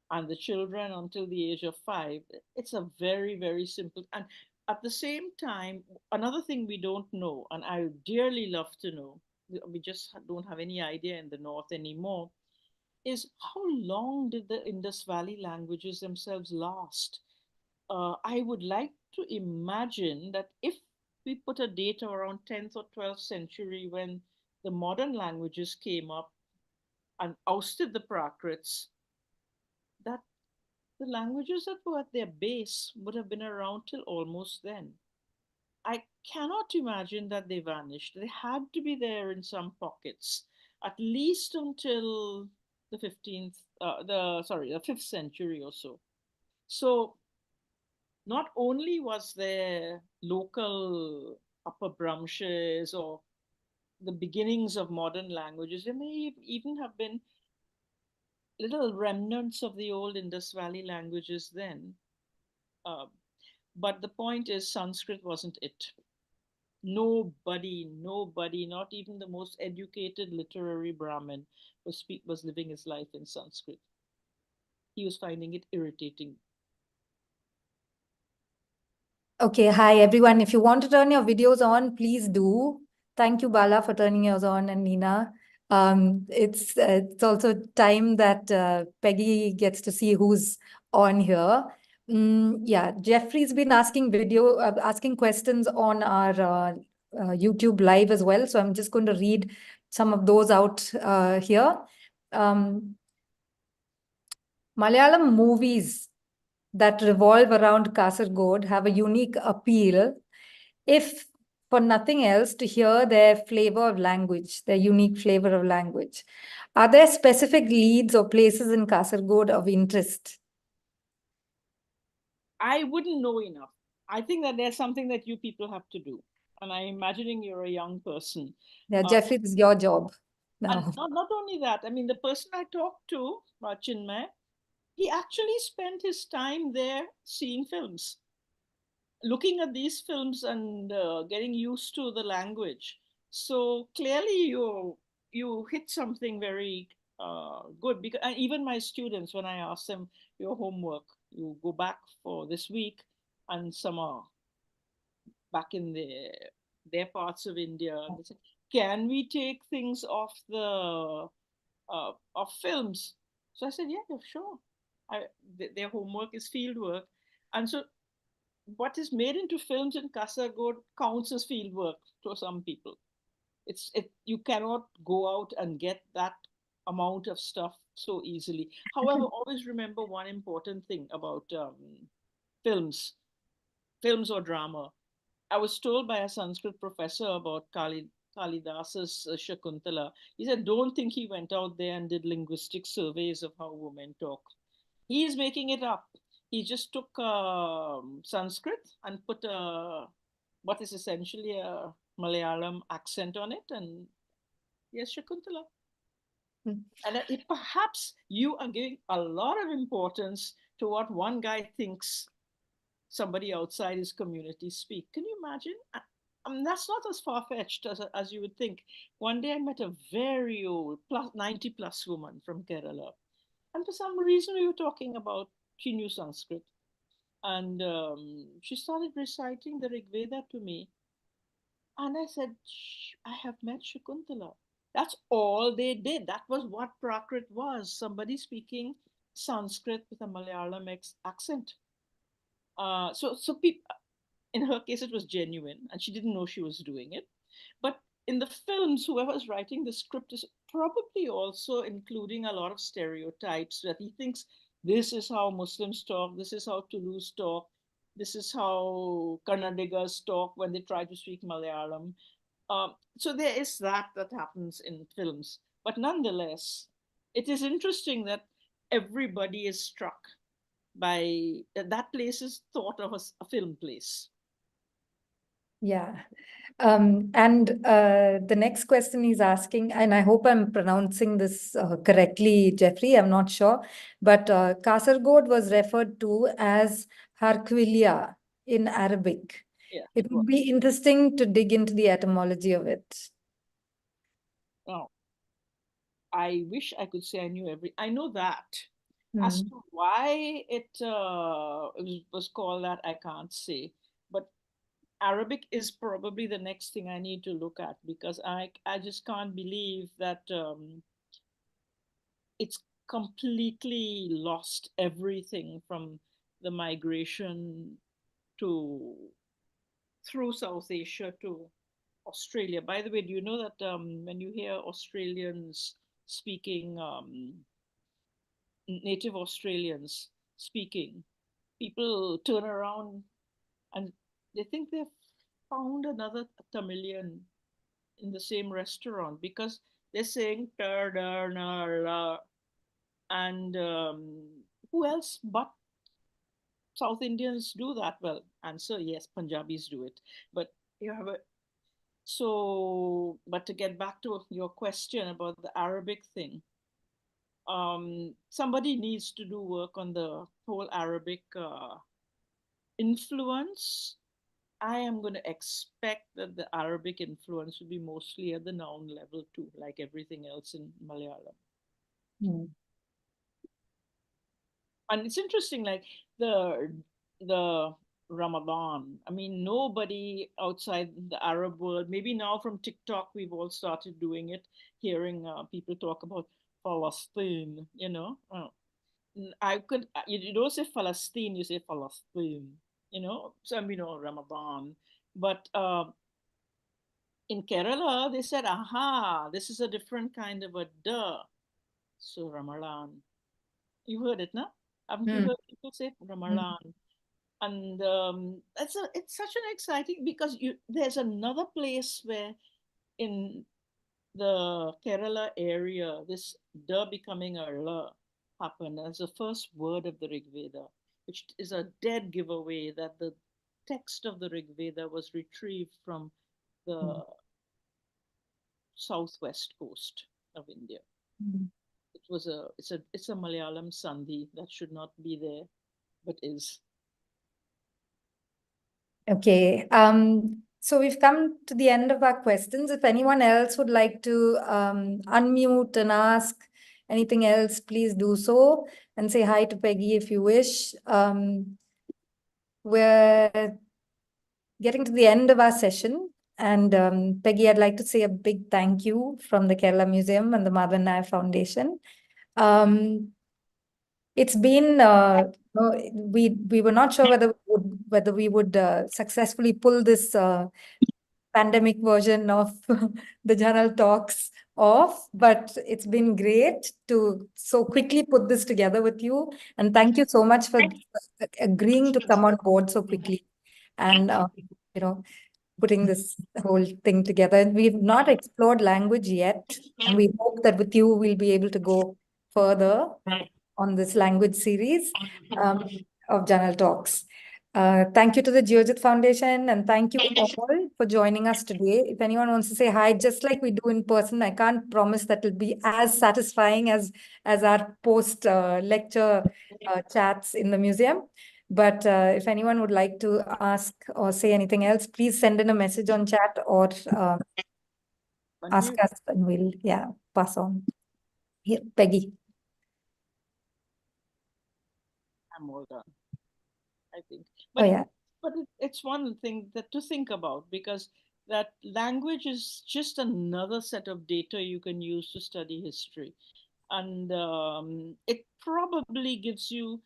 and the children until the age of 5, it's a very, very simple. And at the same time, another thing we don't know, and I would dearly love to know, we just don't have any idea in the North anymore, is how long did the Indus Valley languages themselves last? I would like to imagine that if we put a date around 10th or 12th century when the modern languages came up and ousted the Prakrits, that the languages that were at their base would have been around till almost then. I cannot imagine that they vanished. They had to be there in some pockets, at least until the 5th century or so. So not only was there local Upper Brahmishas or the beginnings of modern languages, there may even have been little remnants of the old Indus Valley languages then. But the point is, Sanskrit wasn't it. Nobody, not even the most educated literary Brahmin was living his life in Sanskrit. He was finding it irritating. Okay, hi everyone. If you want to turn your videos on, please do. Thank you, Bala, for turning yours on, and Nina. It's also time that Peggy gets to see who's on here. Yeah, Jeffrey's been asking questions on our YouTube live as well. So I'm just going to read some of those out here. Malayalam movies that revolve around Kasargod have a unique appeal, if for nothing else, to hear their flavor of language, their unique flavor of language. Are there specific leads or places in Kasargod of interest? I wouldn't know enough. I think that there's something that you people have to do. And I'm imagining you're a young person. Yeah, Jeffrey, this is your job now. And not only that, I mean, the person I talked to, Chinmay, he actually spent his time there seeing films. looking at these films and getting used to the language. So clearly, you hit something very good. Because and even my students, when I ask them your homework, you go back for this week, and some are back in their parts of India. And they say, can we take things off the of films? So I said, yeah, sure. Their homework is field work, and so what is made into films in Kasaragod counts as field work to some people. You cannot go out and get that amount of stuff so easily. However, always remember one important thing about films, films or drama. I was told by a Sanskrit professor about Kalidas's Shakuntala. He said, don't think he went out there and did linguistic surveys of how women talk. He is making it up. He just took Sanskrit and put what is essentially a Malayalam accent on it, and yes, Shakuntala. And perhaps you are giving a lot of importance to what one guy thinks somebody outside his community speak. Can you imagine? That's not as far-fetched as you would think. One day I met a very old, 90 plus woman from Kerala. And for some reason we were talking about, she knew Sanskrit. And she started reciting the Rig Veda to me. And I said, I have met Shakuntala. That's all they did. That was what Prakrit was, somebody speaking Sanskrit with a Malayalam accent. So people, in her case, it was genuine, and she didn't know she was doing it. But in the films, whoever's writing the script is probably also including a lot of stereotypes that he thinks this is how Muslims talk, this is how Tulus talk, this is how Kannadigas talk when they try to speak Malayalam. So there is that happens in films. But nonetheless, it is interesting that everybody is struck by that place is thought of as a film place. Yeah. And the next question he's asking, and I hope I'm pronouncing this correctly, Jeffrey, I'm not sure, but Kasaragod was referred to as Harquilla in Arabic. Yeah. It would be interesting to dig into the etymology of it. Oh, I wish I could say I knew I know that. As to why it was called that, I can't say. But Arabic is probably the next thing I need to look at, because I just can't believe that it's completely lost everything from the migration to through South Asia to Australia. By the way, do you know that when you hear Australians speaking, native Australians speaking, people turn around and they think they've found another Tamilian in the same restaurant, because they're saying and who else but South Indians do that? Well, answer yes, Punjabis do it. But you have a but to get back to your question about the Arabic thing, somebody needs to do work on the whole Arabic influence. I am going to expect that the Arabic influence will be mostly at the noun level too, like everything else in Malayalam. And it's interesting, like the Ramadan. I mean, nobody outside the Arab world, maybe now from TikTok, we've all started doing it, hearing people talk about Palestine, you know. You don't say Palestine, you say Palestine, you know. So, I mean, Ramadan. But in Kerala, they said, aha, this is a different kind of a duh. So, Ramadan. You heard it, no? Haven't you heard people say Ramadan? And it's such an exciting, because there's another place where in the Kerala area, this da becoming a la happened as the first word of the Rig Veda, which is a dead giveaway that the text of the Rig Veda was retrieved from the southwest coast of India. It's a Malayalam Sandhi that should not be there, but is. Okay. So we've come to the end of our questions. If anyone else would like to unmute and ask anything else, please do so and say hi to Peggy if you wish. We're getting to the end of our session. And Peggy, I'd like to say a big thank you from the Kerala Museum and the Madhavan Nair Foundation. It's been we were not sure whether we would successfully pull this pandemic version of the JANAL talks off, but it's been great to so quickly put this together with you. And thank you so much for agreeing to come on board so quickly and putting this whole thing together. We've not explored language yet, and we hope that with you we'll be able to go further on this language series of JANAL Talks. Thank you to the Geojit Foundation, and thank you all for joining us today. If anyone wants to say hi, just like we do in person, I can't promise that it'll be as satisfying as our post lecture chats in the museum. But if anyone would like to ask or say anything else, please send in a message on chat or ask us, and we'll pass on. Here, Peggy. I'm all done, I think. But, but it's one thing that to think about, because that language is just another set of data you can use to study history. And it probably gives you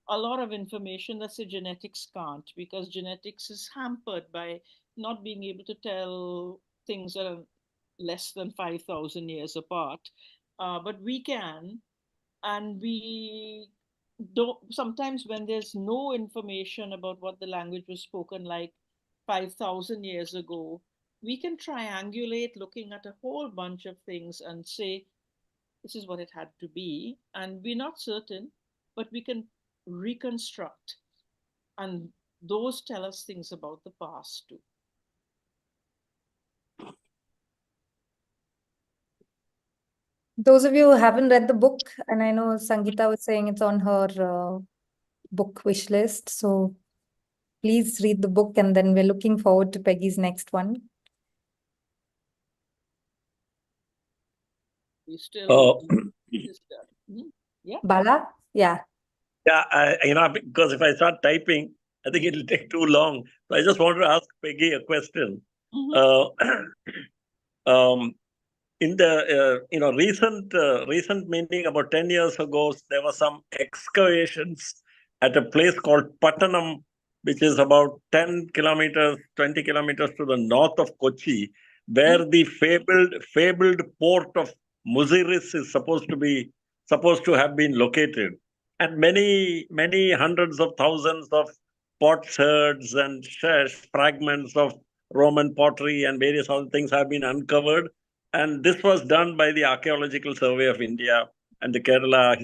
a lot of information that, say, genetics can't, because genetics is hampered by not being able to tell things that are less than 5,000 years apart. But we can, and we don't, sometimes when there's no information about what the language was spoken like 5,000 years ago, we can triangulate looking at a whole bunch of things and say, this is what it had to be. And we're not certain, but we can reconstruct. And those tell us things about the past too. Those of you who haven't read the book, and I know Sangeeta was saying it's on her book wish list, so please read the book, and then we're looking forward to Peggy's next one. We still yeah. Bala? Yeah. Yeah, because if I start typing, I think it'll take too long. So I just wanted to ask Peggy a question. In the recent meeting about 10 years ago, there were some excavations at a place called Pattanam, which is about 10 kilometers, 20 kilometers to the north of Kochi, where the fabled port of Muziris is supposed to have been located. And many hundreds of thousands of potsherds and fragments of Roman pottery and various other things have been uncovered. And this was done by the Archaeological Survey of India and the Kerala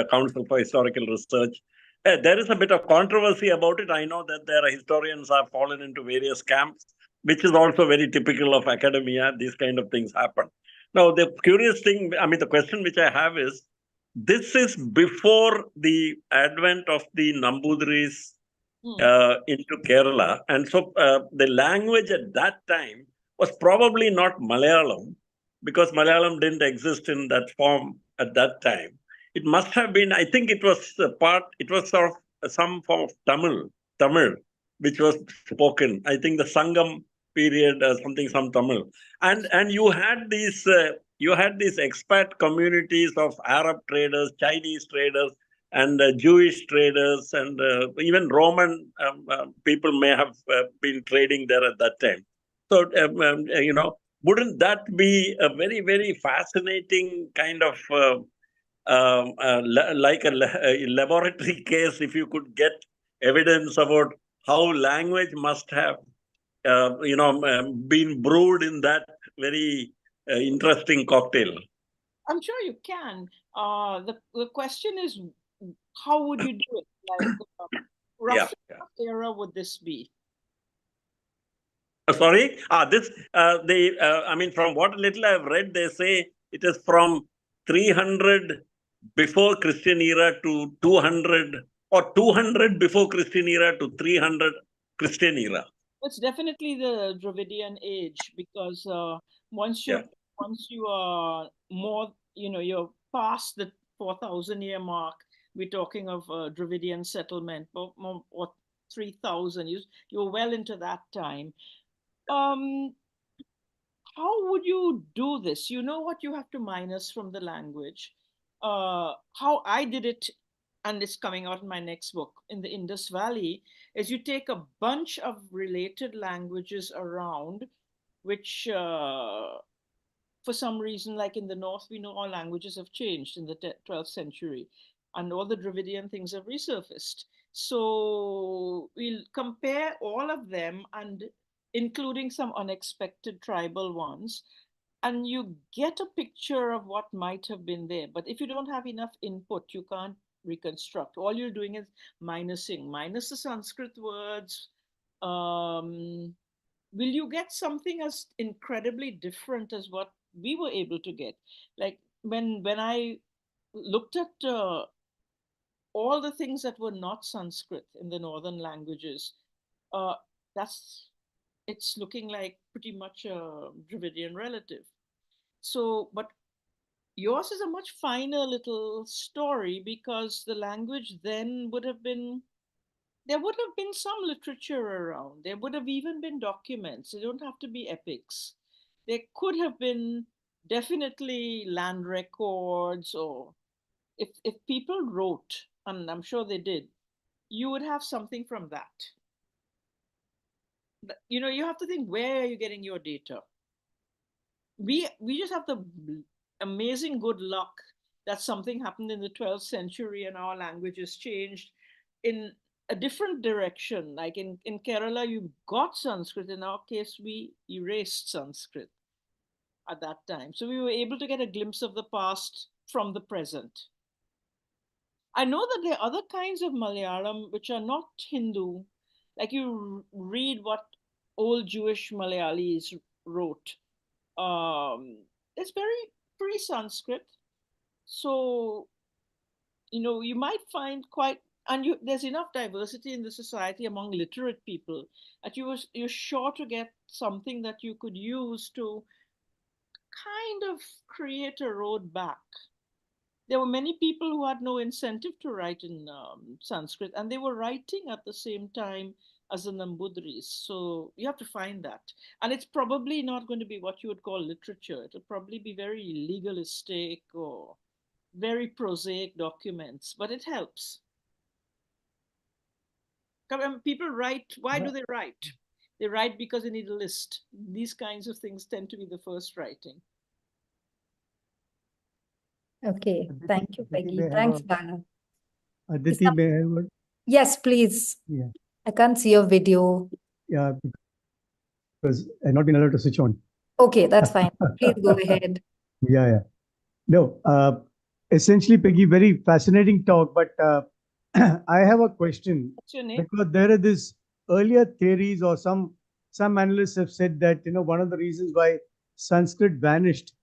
Council for Historical Research. There is a bit of controversy about it. I know that there are historians have fallen into various camps, which is also very typical of academia. These kind of things happen. Now, the curious thing, the question which I have is, this is before the advent of the Nambudris into Kerala. And so the language at that time was probably not Malayalam, because Malayalam didn't exist in that form at that time. It must have been, I think it was sort of some form of Tamil, which was spoken. I think the Sangam period, some Tamil. And you had these expat communities of Arab traders, Chinese traders, and Jewish traders, and even Roman people may have been trading there at that time. So, wouldn't that be a very, very fascinating kind of like a laboratory case, if you could get evidence about how language must have been brewed in that very interesting cocktail? I'm sure you can. The question is, how would you do it? Like, roughly what era would this be? Sorry, from what little I've read, they say it is from 300 before Christian era to 200, or 200 before Christian era to 300 Christian era. It's definitely the Dravidian age because once Yeah. you are more, you're past the 4,000-year mark, we're talking of Dravidian settlement, or 3,000. You're well into that time. Um, how would you do this? You know what you have to minus from the language. How I did it, and it's coming out in my next book, in the Indus Valley, is you take a bunch of related languages around, which for some reason, like in the North, we know all languages have changed in the 12th century, and all the Dravidian things have resurfaced. So we'll compare all of them, and including some unexpected tribal ones, and you get a picture of what might have been there. But if you don't have enough input, you can't reconstruct. All you're doing is minusing, minus the Sanskrit words. Will you get something as incredibly different as what we were able to get? Like when I looked at all the things that were not Sanskrit in the northern languages, uh, that's it's looking like pretty much a Dravidian relative. So, but yours is a much finer little story because the language then would have been, there would have been some literature around. There would have even been documents. They don't have to be epics. There could have been definitely land records, or if people wrote, and I'm sure they did, you would have something from that. You have to think, where are you getting your data? We just have the amazing good luck that something happened in the 12th century and our languages changed in a different direction. Like in Kerala, you got Sanskrit. In our case, we erased Sanskrit at that time. So we were able to get a glimpse of the past from the present. I know that there are other kinds of Malayalam which are not Hindu. Like you read what old Jewish Malayalis wrote. It's very pre-Sanskrit. So, you might find quite, and there's enough diversity in the society among literate people that you're sure to get something that you could use to kind of create a road back. There were many people who had no incentive to write in Sanskrit, and they were writing at the same time as the Nambudris. So you have to find that. And it's probably not going to be what you would call literature. It'll probably be very legalistic or very prosaic documents, but it helps. People write, why do they write? They write because they need a list. These kinds of things tend to be the first writing. Okay, thank you, Peggy. Thanks, Bala. Aditi, may I have a- Yes, please. Yeah. I can't see your video. Yeah, because I've not been allowed to switch on. Okay, that's fine. Please go ahead. Yeah. No, essentially, Peggy, very fascinating talk, but I have a question. What's your name? Because there are these earlier theories, or some analysts have said that, one of the reasons why Sanskrit vanished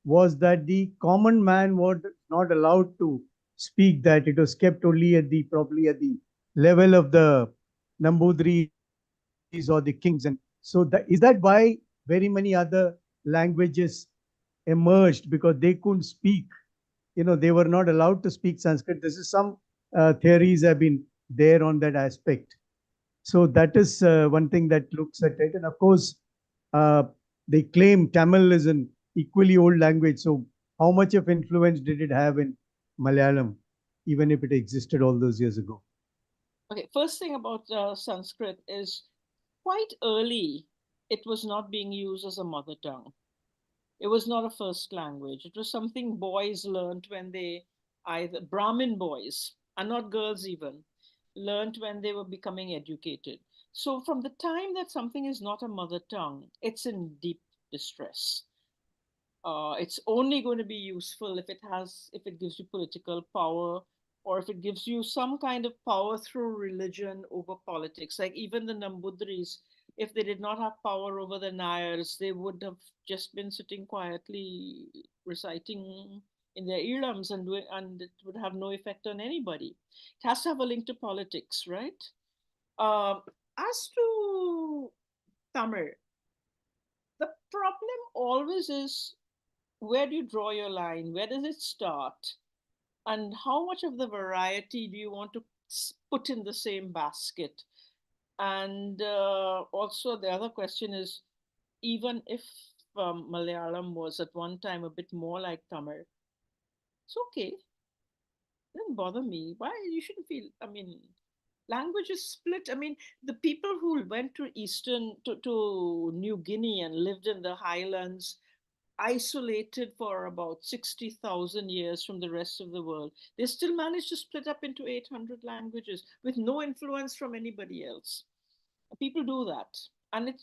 was that the common man was not allowed to speak that. It was kept only probably at the level of the Nambudris or the kings. And so is that why very many other languages emerged, because they couldn't speak? They were not allowed to speak Sanskrit. This is some theories have been there on that aspect. So that is one thing that looks at it. And of course, they claim Tamil is an equally old language. So how much of influence did it have in Malayalam, even if it existed all those years ago? Okay, first thing about Sanskrit is quite early, it was not being used as a mother tongue. It was not a first language. It was something boys learned when they, either Brahmin boys, and not girls even, learned when they were becoming educated. So from the time that something is not a mother tongue, it's in deep distress. It's only going to be useful if it gives you political power, or if it gives you some kind of power through religion over politics. Like even the Nambudris, if they did not have power over the Nayars, they would have just been sitting quietly reciting in their earlums, and it would have no effect on anybody. It has to have a link to politics, right? As to Tamil. The problem always is, where do you draw your line? Where does it start? And how much of the variety do you want to put in the same basket? And also the other question is, even if Malayalam was at one time a bit more like Tamil, it's okay. It doesn't bother me. Why? You shouldn't feel, I mean, language is split. I mean, the people who went to to New Guinea and lived in the highlands, isolated for about 60,000 years from the rest of the world, they still managed to split up into 800 languages with no influence from anybody else. People do that, and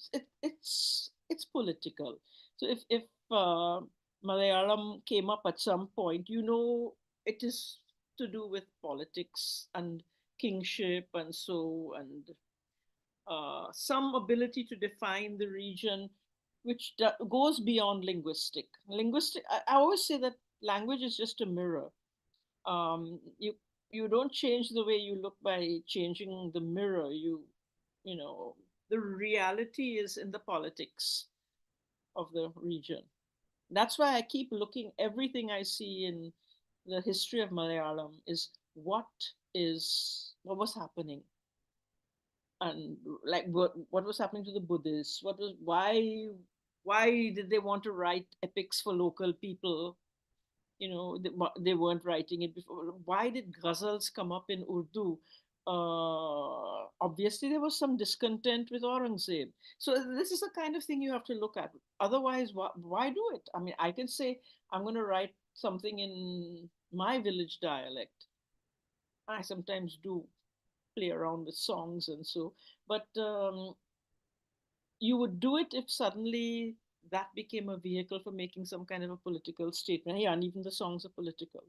it's political. So if Malayalam came up at some point, it is to do with politics and kingship and some ability to define the region, which goes beyond linguistic. I always say that language is just a mirror. You don't change the way you look by changing the mirror. The reality is in the politics of the region. That's why I keep looking. Everything I see in the history of Malayalam is what was happening, and like what was happening to the Buddhists. Why did they want to write epics for local people? They weren't writing it before. Why did ghazals come up in Urdu? Obviously there was some discontent with Aurangzeb. So this is the kind of thing you have to look at. Otherwise, why do it? I mean, I can say I'm going to write something in my village dialect. I sometimes do play around with songs and so, but you would do it if suddenly that became a vehicle for making some kind of a political statement. Yeah, and even the songs are political.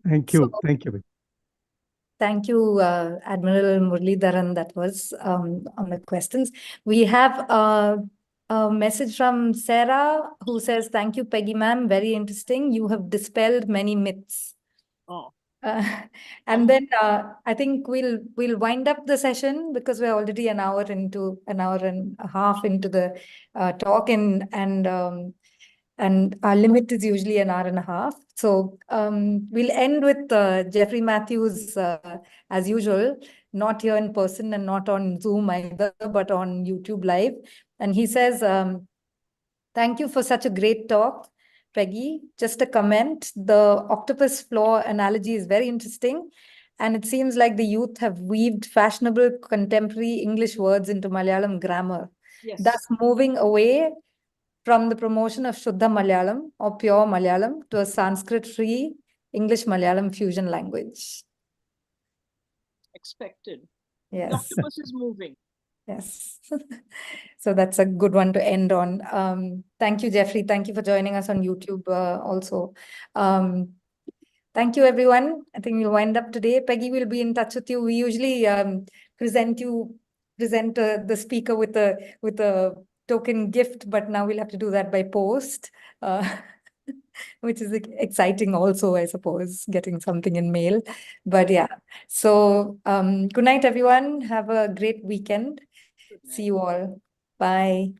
Thank you. So- Thank you. Thank you, Admiral Muralidharan. That was on the questions. We have a message from Sarah who says, "Thank you, Peggy ma'am. Very interesting. You have dispelled many myths." Oh, And then I think we'll wind up the session because we're already an hour and a half into the talk, and our limit is usually an hour and a half. So we'll end with Jeffrey Matthews, as usual, not here in person and not on Zoom either, but on YouTube Live. And he says, "Thank you for such a great talk, Peggy. Just a comment, the octopus floor analogy is very interesting. And it seems like the youth have weaved fashionable contemporary English words into Malayalam grammar, yes. thus moving away from the promotion of Shuddha Malayalam or pure Malayalam to a Sanskrit-free English-Malayalam fusion language." Expected. Yes. The octopus is moving. Yes. So that's a good one to end on. Thank you, Jeffrey. Thank you for joining us on YouTube also. Thank you, everyone. I think we'll wind up today. Peggy will be in touch with you. We usually present the speaker with a token gift, but now we'll have to do that by post, which is exciting also, I suppose, getting something in mail. But yeah, so good night, everyone. Have a great weekend. Good night. See you all. Bye.